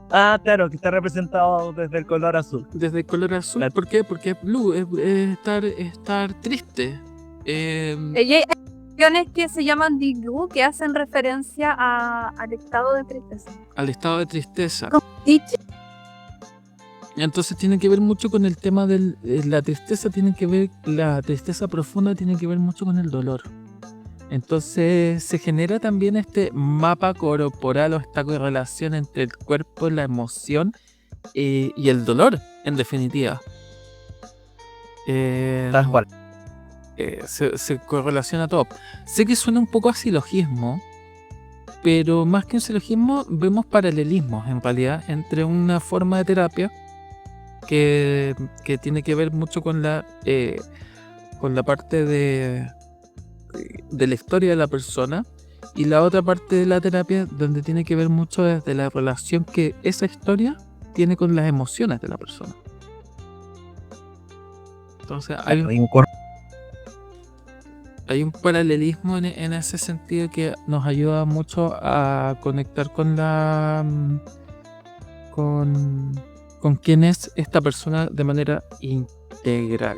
[SPEAKER 4] Claro, que está representado desde el color azul.
[SPEAKER 2] Desde el color azul. ¿Por qué? Porque es blue, es estar triste.
[SPEAKER 3] Hay canciones que se llaman Deep Blue, que hacen referencia al estado de tristeza.
[SPEAKER 2] Al estado de tristeza.
[SPEAKER 3] Dicho.
[SPEAKER 2] Entonces tiene que ver mucho con el tema de la tristeza, la tristeza profunda tiene que ver mucho con el dolor. Entonces se genera también este mapa corporal o esta correlación entre el cuerpo, la emoción y el dolor, en definitiva.
[SPEAKER 4] Tal cual.
[SPEAKER 2] Se correlaciona todo. Sé que suena un poco a silogismo, pero más que un silogismo, vemos paralelismos en realidad entre una forma de terapia que tiene que ver mucho con la parte de la historia de la persona, y la otra parte de la terapia donde tiene que ver mucho desde la relación que esa historia tiene con las emociones de la persona. Entonces hay un paralelismo en ese sentido que nos ayuda mucho a conectar con con quién es esta persona de manera integral.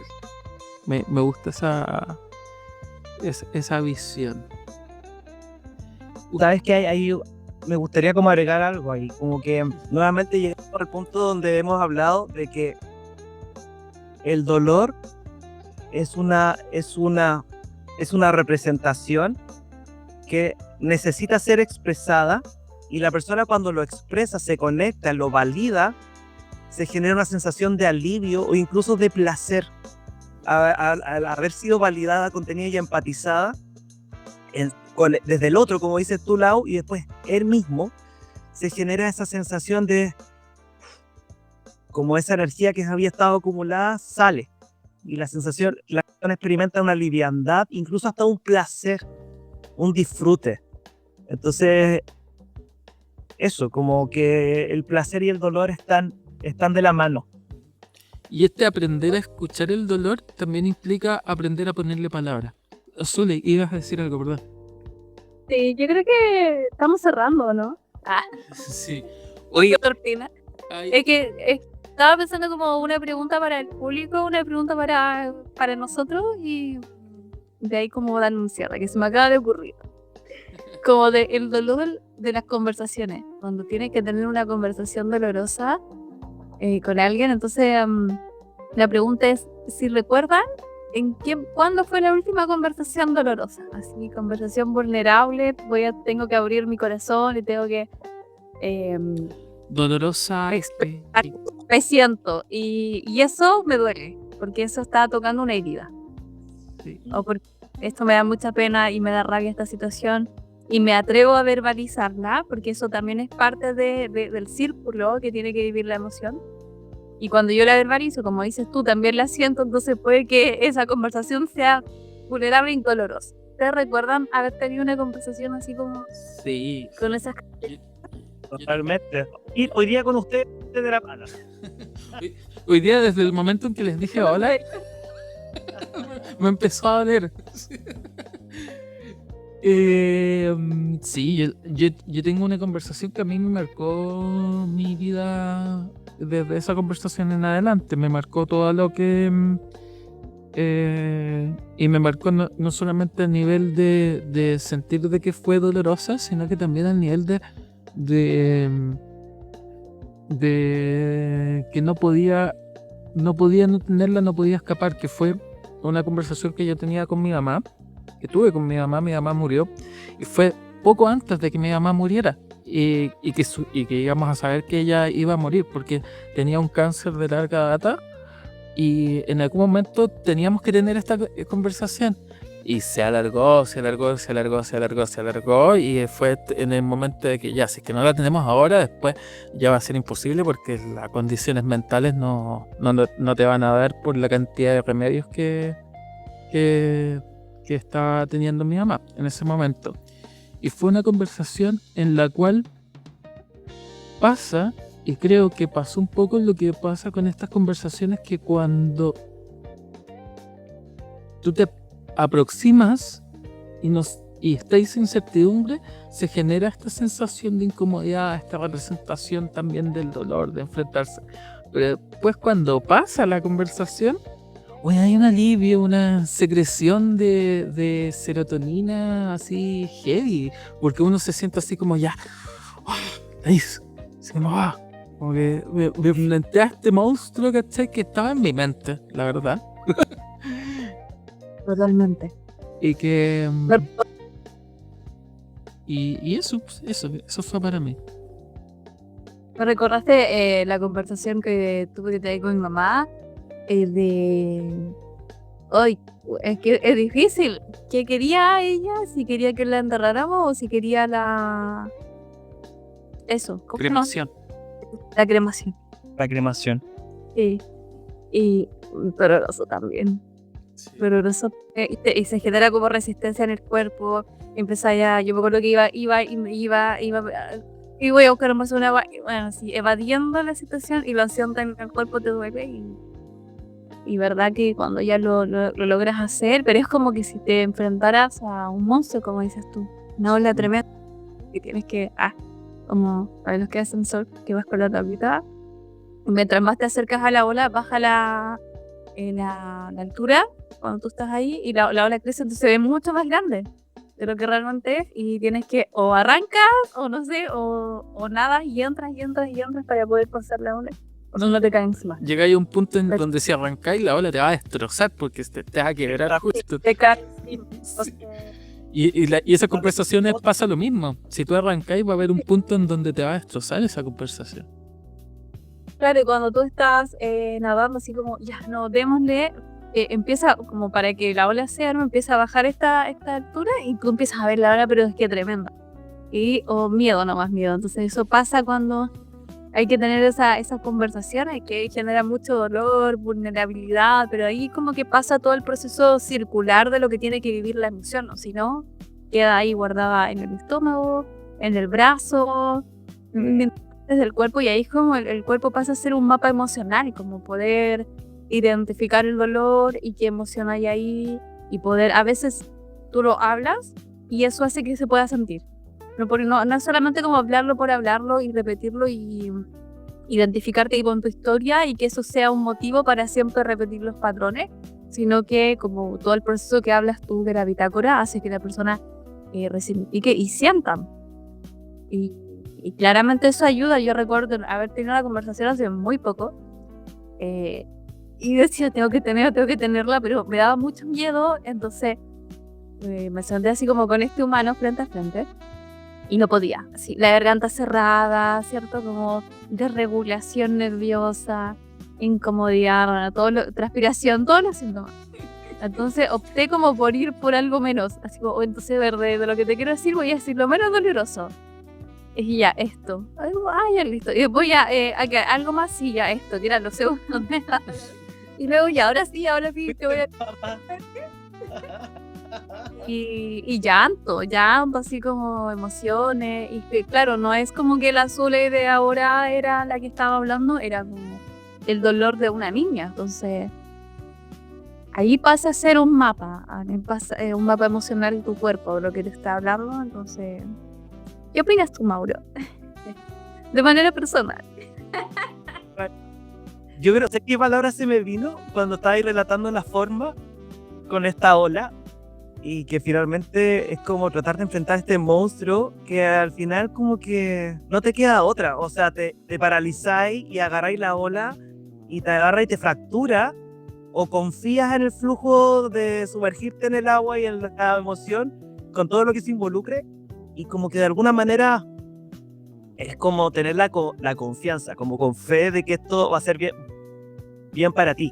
[SPEAKER 2] Me gusta esa visión.
[SPEAKER 4] Sabes que me gustaría como agregar algo ahí, como que nuevamente llegamos al punto donde hemos hablado de que el dolor es una representación que necesita ser expresada, y la persona cuando lo expresa, se conecta, lo valida, se genera una sensación de alivio o incluso de placer al haber sido validada, contenida y empatizada desde el otro, como dices tú, Lau, y después él mismo se genera esa sensación de como esa energía que había estado acumulada sale, y la persona experimenta una liviandad, incluso hasta un placer, un disfrute. Entonces eso, como que el placer y el dolor están de la mano.
[SPEAKER 2] Y aprender a escuchar el dolor también implica aprender a ponerle palabras. Zule, ibas a decir algo, ¿verdad?
[SPEAKER 3] Sí, yo creo que estamos cerrando, ¿no?
[SPEAKER 2] Sí.
[SPEAKER 3] Oye, cortina.
[SPEAKER 2] Ay,
[SPEAKER 3] Es que estaba pensando como una pregunta para el público, una pregunta para nosotros, y de ahí como dar un cierre, que se me acaba de ocurrir. Como el dolor de las conversaciones, cuando tienes que tener una conversación dolorosa con alguien. Entonces la pregunta es si recuerdan ¿cuándo fue la última conversación dolorosa? Así, conversación vulnerable, tengo que abrir mi corazón y tengo que
[SPEAKER 2] dolorosa.
[SPEAKER 3] me siento, y eso me duele, porque eso está tocando una herida.
[SPEAKER 2] Sí.
[SPEAKER 3] O porque esto me da mucha pena y me da rabia esta situación, y me atrevo a verbalizarla, porque eso también es parte del círculo que tiene que vivir la emoción. Y cuando yo la verbalizo, como dices tú, también la siento, entonces puede que esa conversación sea vulnerable y dolorosa. ¿Ustedes recuerdan haber tenido una conversación así como
[SPEAKER 2] Sí.
[SPEAKER 3] con esas?
[SPEAKER 4] Totalmente. Y hoy día con usted de la mano.
[SPEAKER 2] Hoy día, desde el momento en que les dije hola, me empezó a doler. Sí, yo tengo una conversación que a mí me marcó mi vida desde esa conversación en adelante. Me marcó todo lo que... y me marcó no solamente a nivel de sentir de que fue dolorosa, sino que también al nivel de que no podía no tenerla, no podía escapar, que fue una conversación que yo tenía con mi mamá, que tuve con mi mamá murió, y fue poco antes de que mi mamá muriera, y que íbamos a saber que ella iba a morir, porque tenía un cáncer de larga data, y en algún momento teníamos que tener esta conversación, y se alargó, y fue en el momento de que ya, si es que no la tenemos ahora, después ya va a ser imposible, porque las condiciones mentales no te van a dar por la cantidad de remedios que estaba teniendo mi mamá en ese momento. Y fue una conversación en la cual pasa, y creo que pasó un poco lo que pasa con estas conversaciones, que cuando tú te aproximas y estáis en incertidumbre, se genera esta sensación de incomodidad, esta representación también del dolor, de enfrentarse. Pero después, cuando pasa la conversación, hay un alivio, una secreción de serotonina así heavy, porque uno se siente así como ya, nice, así como que me enfrenté a este monstruo, ¿cachai? Que estaba en mi mente, la verdad.
[SPEAKER 3] Totalmente.
[SPEAKER 2] Y que y eso fue para mí.
[SPEAKER 3] ¿Me recordaste la conversación que tuve con mi mamá? de... Ay, es que es difícil. ¿Qué quería ella? Si quería que la enterráramos o si quería la... Eso, ¿cómo se llama?
[SPEAKER 2] Cremación.
[SPEAKER 3] La cremación.
[SPEAKER 4] La cremación.
[SPEAKER 3] Sí. Y doloroso también. Doloroso. Y se genera como resistencia en el cuerpo. Empieza ya, yo me acuerdo que iba y voy a buscar más una agua. Bueno, sí, evadiendo la situación y lo siento en el cuerpo, te duele. Y verdad que cuando ya lo logras hacer, pero es como que si te enfrentaras a un monstruo, como dices tú, una ola tremenda, que tienes que, como para los que hacen surf, que vas con la tablita, mientras más te acercas a la ola, baja la altura cuando tú estás ahí y la ola crece, entonces se ve mucho más grande de lo que realmente es y tienes que o arrancas o no sé, o nadas y entras para poder pasar la ola. O no te caes encima.
[SPEAKER 2] Llegáis a un punto en donde si arrancáis la ola te va a destrozar porque te va a quebrar justo.
[SPEAKER 3] Te caes.
[SPEAKER 2] Sí. Y esas conversaciones pasa lo mismo. Si tú arrancáis va a haber un punto en donde te va a destrozar esa conversación.
[SPEAKER 3] Claro, y cuando tú estás nadando así como, ya, no, démosle, empieza como para que la ola se arme, empieza a bajar esta altura y tú empiezas a ver la ola, pero es que tremenda. O miedo, no más miedo. Entonces eso pasa cuando hay que tener esas conversaciones que genera mucho dolor, vulnerabilidad, pero ahí como que pasa todo el proceso circular de lo que tiene que vivir la emoción, ¿no? Si no, queda ahí guardada en el estómago, en el brazo, desde el cuerpo, y ahí es como el cuerpo pasa a ser un mapa emocional, como poder identificar el dolor y qué emoción hay ahí, y poder, a veces tú lo hablas y eso hace que se pueda sentir. No es solamente como hablarlo por hablarlo y repetirlo y identificarte con tu historia y que eso sea un motivo para siempre repetir los patrones, sino que como todo el proceso que hablas tú de la bitácora hace que la persona resignifique y sientan. Y claramente eso ayuda. Yo recuerdo haber tenido una conversación hace muy poco y decía, tengo que tenerla, pero me daba mucho miedo, entonces me senté así como con este humano frente a frente. Y no podía, así, la garganta cerrada, ¿cierto? Como desregulación nerviosa, incomodidad, transpiración, todos los síntomas. Entonces opté como por ir por algo menos, así como, entonces de lo que te quiero decir voy a decir lo menos doloroso. Y ya, esto. Ya listo. Y voy a algo más, sí, ya esto, que era lo segundo. Y luego ya, ahora sí, te voy a... Y llanto así como emociones y que, claro, no es como que la Zule de ahora era la que estaba hablando, era como el dolor de una niña, entonces ahí pasa a ser un mapa emocional de tu cuerpo, de lo que te está hablando. Entonces, ¿qué opinas tú, Mauro? De manera personal.
[SPEAKER 4] Yo creo, sé qué palabra se me vino cuando estaba ahí relatando la forma con esta ola. Y que finalmente es como tratar de enfrentar a este monstruo que al final como que no te queda otra. O sea, te paralizáis y agarráis la ola y te agarra y te fractura. O confías en el flujo de sumergirte en el agua y en la emoción con todo lo que se involucre. Y como que de alguna manera es como tener la confianza, como con fe de que esto va a ser bien para ti.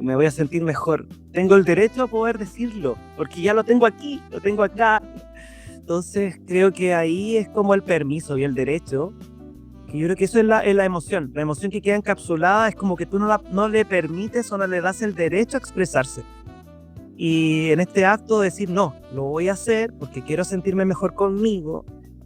[SPEAKER 4] Me voy a sentir mejor. Tengo el derecho a poder decirlo, porque ya lo tengo aquí, lo tengo acá. Entonces creo que ahí es como el permiso y el derecho, que yo creo que eso es la emoción. La emoción que queda encapsulada es como que tú no le permites o no le das el derecho a expresarse. Y en este acto decir, no, lo voy a hacer porque quiero sentirme mejor conmigo,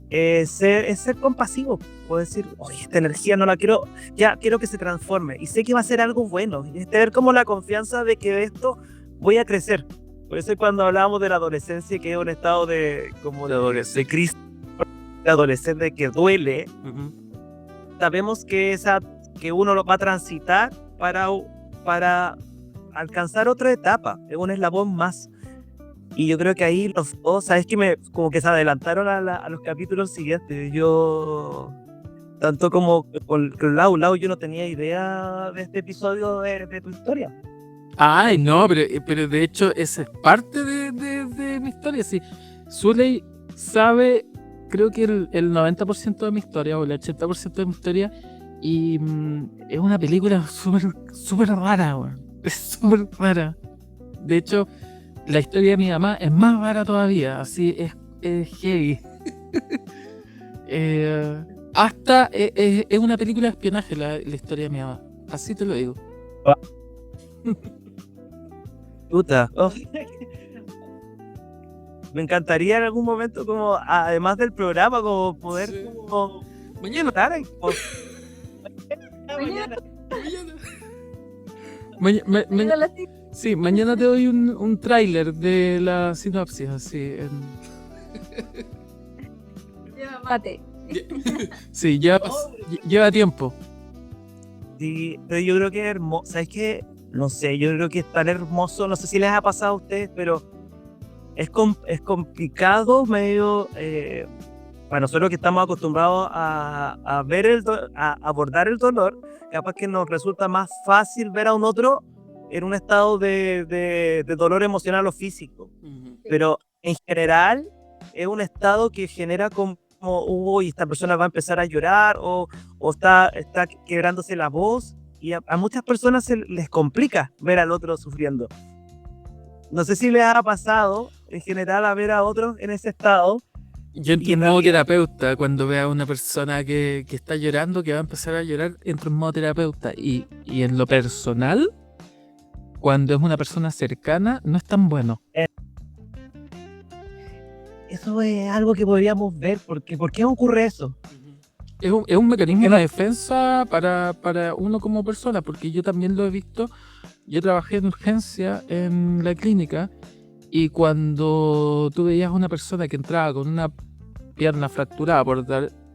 [SPEAKER 4] es ser compasivo. Puedo decir, oye, esta energía no la quiero, ya quiero que se transforme. Y sé que va a ser algo bueno. Y tener como la confianza de que de esto voy a crecer. Por eso cuando hablábamos de la adolescencia, que es un estado de crisis, de adolescente que duele, sabemos que uno lo va a transitar para alcanzar otra etapa, es un eslabón más. Y yo creo que ahí sabes que como que se adelantaron a los capítulos siguientes. Yo, tanto como con Lau, yo no tenía idea de este episodio de tu historia.
[SPEAKER 2] Ay, no, pero de hecho esa es parte de mi historia. Sí. Zuley sabe, creo que el 90% de mi historia o el 80% de mi historia, Y es una película súper rara, weón. Es súper rara. De hecho, la historia de mi mamá es más rara todavía. Así es heavy. Hasta es una película de espionaje la historia de mi mamá. Así te lo digo.
[SPEAKER 4] Puta. Oh. Me encantaría en algún momento, como además del programa, como poder
[SPEAKER 2] Sí.
[SPEAKER 4] como
[SPEAKER 2] Mañana.
[SPEAKER 4] estar en- como-
[SPEAKER 2] Sí, mañana te doy un tráiler de la sinopsis, así.
[SPEAKER 3] Mate.
[SPEAKER 2] Sí, lleva tiempo.
[SPEAKER 4] Sí, pero yo creo que es hermoso. ¿Sabes qué? No sé, yo creo que es tan hermoso. No sé si les ha pasado a ustedes, pero es complicado medio para nosotros que estamos acostumbrados a ver a abordar el dolor. Capaz que nos resulta más fácil ver a un otro en un estado de dolor emocional o físico. Pero en general es un estado que genera como, uy, esta persona va a empezar a llorar o está quebrándose la voz, y a muchas personas les complica ver al otro sufriendo. No sé si les ha pasado en general a ver a otros en ese estado.
[SPEAKER 2] Yo entro
[SPEAKER 4] Y
[SPEAKER 2] en
[SPEAKER 4] en
[SPEAKER 2] modo
[SPEAKER 4] realidad-
[SPEAKER 2] terapeuta cuando veo a una persona que está llorando, que va a empezar a llorar, entro en modo terapeuta. Y en lo personal, cuando es una persona cercana, no es tan bueno.
[SPEAKER 4] Eso es algo que podríamos ver, porque ¿por qué ocurre eso?
[SPEAKER 2] Es un mecanismo de defensa para uno como persona, porque yo también lo he visto. Yo trabajé en urgencia en la clínica, y cuando tú veías a una persona que entraba con una pierna fracturada, por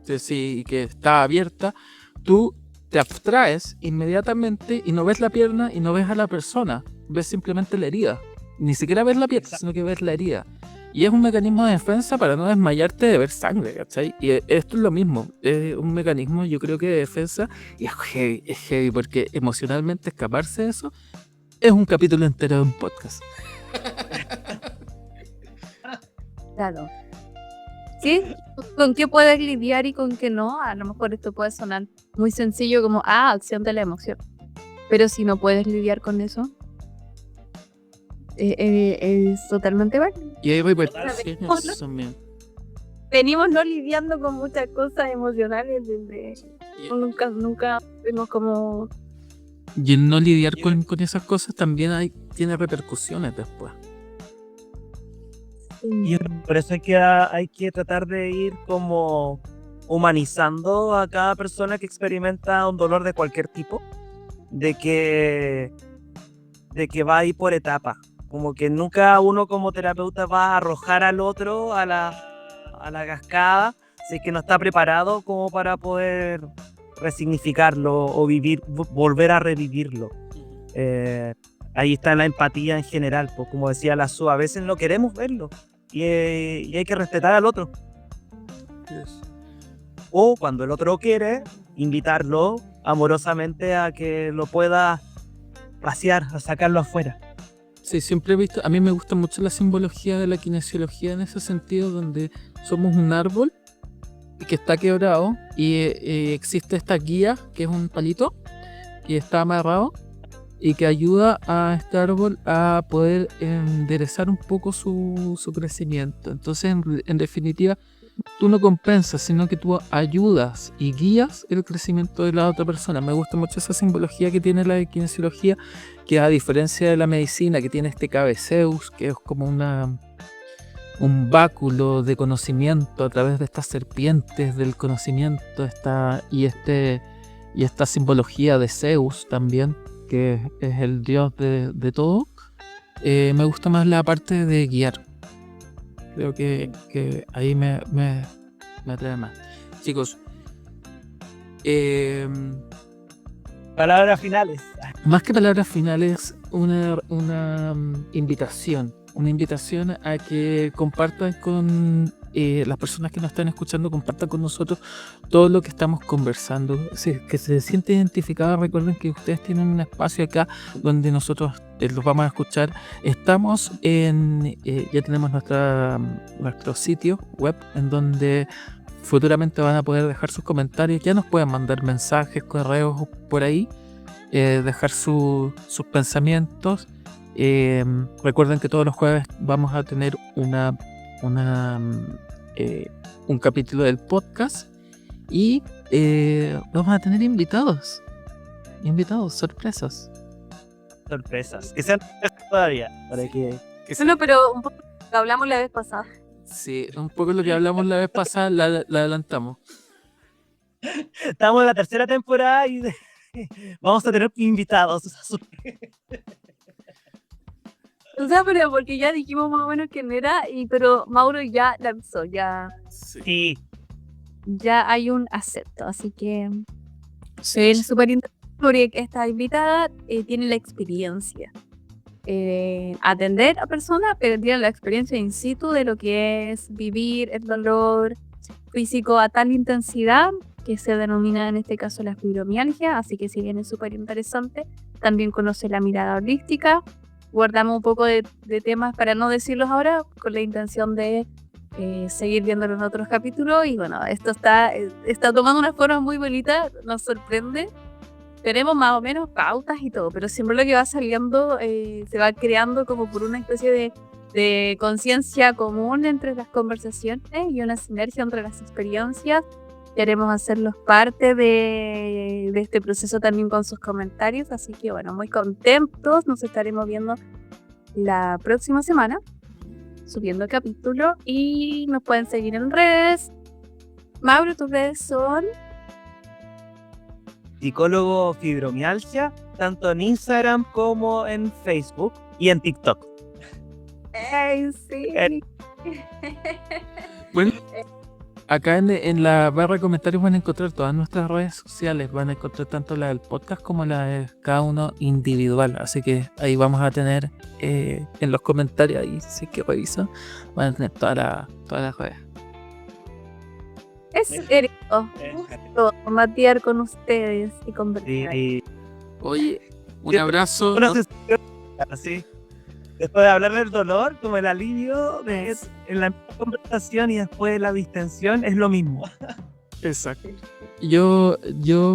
[SPEAKER 2] decir, que está abierta, tú te abstraes inmediatamente y no ves la pierna y no ves a la persona, ves simplemente la herida. Ni siquiera ves la pierna, sino que ves la herida. Y es un mecanismo de defensa para no desmayarte de ver sangre, ¿cachai? Y esto es lo mismo, es un mecanismo, yo creo que de defensa, y es heavy, porque emocionalmente escaparse de eso es un capítulo entero de un podcast.
[SPEAKER 3] Claro. ¿Sí? ¿Con qué puedes lidiar y con qué no? A lo mejor esto puede sonar muy sencillo como, acción de la emoción. Pero si no puedes lidiar con eso, es totalmente válido.
[SPEAKER 2] Y hay repercusiones también.
[SPEAKER 3] Venimos no lidiando con muchas cosas emocionales desde... Nunca vimos como...
[SPEAKER 2] Y el no lidiar con esas cosas también tiene repercusiones después.
[SPEAKER 4] Y por eso hay que tratar de ir como humanizando a cada persona que experimenta un dolor de cualquier tipo, de que va a ir por etapas, como que nunca uno como terapeuta va a arrojar al otro a la cascada si es que no está preparado como para poder resignificarlo o volver a revivirlo. Ahí está la empatía en general, pues como decía la Su, a veces no queremos verlo y hay que respetar al otro. O cuando el otro quiere, invitarlo amorosamente a que lo pueda pasear, a sacarlo afuera.
[SPEAKER 2] Sí, siempre he visto, a mí me gusta mucho la simbología de la kinesiología en ese sentido, donde somos un árbol que está quebrado y existe esta guía, que es un palito, que está amarrado y que ayuda a este árbol a poder enderezar un poco su crecimiento. Entonces, en definitiva, tú no compensas, sino que tú ayudas y guías el crecimiento de la otra persona. Me gusta mucho esa simbología que tiene la kinesiología, que a diferencia de la medicina, que tiene este cabezeus, que es como un báculo de conocimiento a través de estas serpientes del conocimiento, y esta simbología de Zeus también, que es el dios de todo. Me gusta más la parte de guiar. Creo que ahí me atrae más. Chicos,
[SPEAKER 4] Palabras finales.
[SPEAKER 2] más que palabras finales, una invitación. Una invitación a que compartan con las personas que nos están escuchando, compartan con nosotros todo lo que estamos conversando. Que se sienten identificados, recuerden que ustedes tienen un espacio acá donde nosotros los vamos a escuchar. Estamos ya tenemos nuestro sitio web en donde futuramente van a poder dejar sus comentarios. Ya nos pueden mandar mensajes, correos por ahí, dejar sus pensamientos. Recuerden que todos los jueves vamos a tener un capítulo del podcast y vamos a tener invitados, sorpresas.
[SPEAKER 4] Sorpresas. Que sean sorpresas todavía. Para que
[SPEAKER 3] Bueno, pero un poco lo que hablamos la vez pasada.
[SPEAKER 2] Sí, un poco lo que hablamos la vez pasada la adelantamos.
[SPEAKER 4] estamos en la tercera temporada y vamos a tener invitados.
[SPEAKER 3] O sea, pero porque ya dijimos más o menos quién era, pero Mauro ya lanzó, ya
[SPEAKER 4] Sí.
[SPEAKER 3] hay un acepto, así que es súper interesante porque esta invitada tiene la experiencia. Atender a personas, pero tiene la experiencia in situ de lo que es vivir el dolor físico a tal intensidad que se denomina en este caso la fibromialgia, así que si bien es súper interesante, también conoce la mirada holística. Guardamos un poco de temas para no decirlos ahora, con la intención de seguir viéndolo en otros capítulos. Y bueno, esto está tomando una forma muy bonita, nos sorprende. Tenemos más o menos pautas y todo, pero siempre lo que va saliendo se va creando como por una especie de conciencia común entre las conversaciones y una sinergia entre las experiencias. Queremos hacerlos parte de este proceso también con sus comentarios, así que bueno, muy contentos. Nos estaremos viendo la próxima semana subiendo el capítulo y nos pueden seguir en redes. Mauro, tus redes son...
[SPEAKER 4] Psicólogo Fibromialgia, tanto en Instagram como en Facebook y en TikTok.
[SPEAKER 3] ¡Ey, sí!
[SPEAKER 2] Bueno, acá en la barra de comentarios van a encontrar todas nuestras redes sociales. Van a encontrar tanto la del podcast como la de cada uno individual. Así que ahí vamos a tener en los comentarios, ahí sí que reviso, van a tener todas las redes.
[SPEAKER 3] Es hermoso. Gusto compartir con ustedes y conversar.
[SPEAKER 4] Y
[SPEAKER 2] Oye, un abrazo.
[SPEAKER 4] una sensación así. Después de hablar del dolor, como el alivio en la misma conversación y después la distensión, es lo mismo.
[SPEAKER 2] Exacto. Yo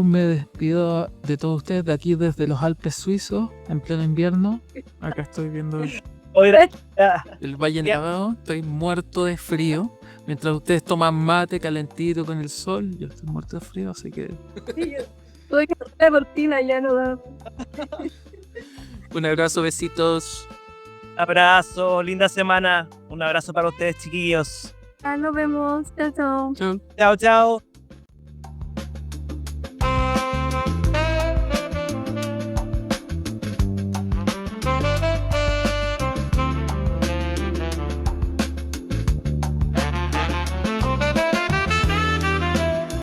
[SPEAKER 2] me despido de todos ustedes de aquí desde los Alpes suizos en pleno invierno. Acá estoy viendo
[SPEAKER 4] Oye,
[SPEAKER 2] el Valle
[SPEAKER 4] Ya.
[SPEAKER 2] Nevado. Estoy muerto de frío. Mientras ustedes toman mate calentito con el sol, yo estoy muerto de frío, así que
[SPEAKER 3] Tuve que hacer la cortina, ya no da.
[SPEAKER 2] un abrazo, besitos.
[SPEAKER 4] abrazo, linda semana. Un abrazo para ustedes, chiquillos.
[SPEAKER 3] Nos vemos. Chao, chao.
[SPEAKER 2] Chao.
[SPEAKER 4] Chao, chao.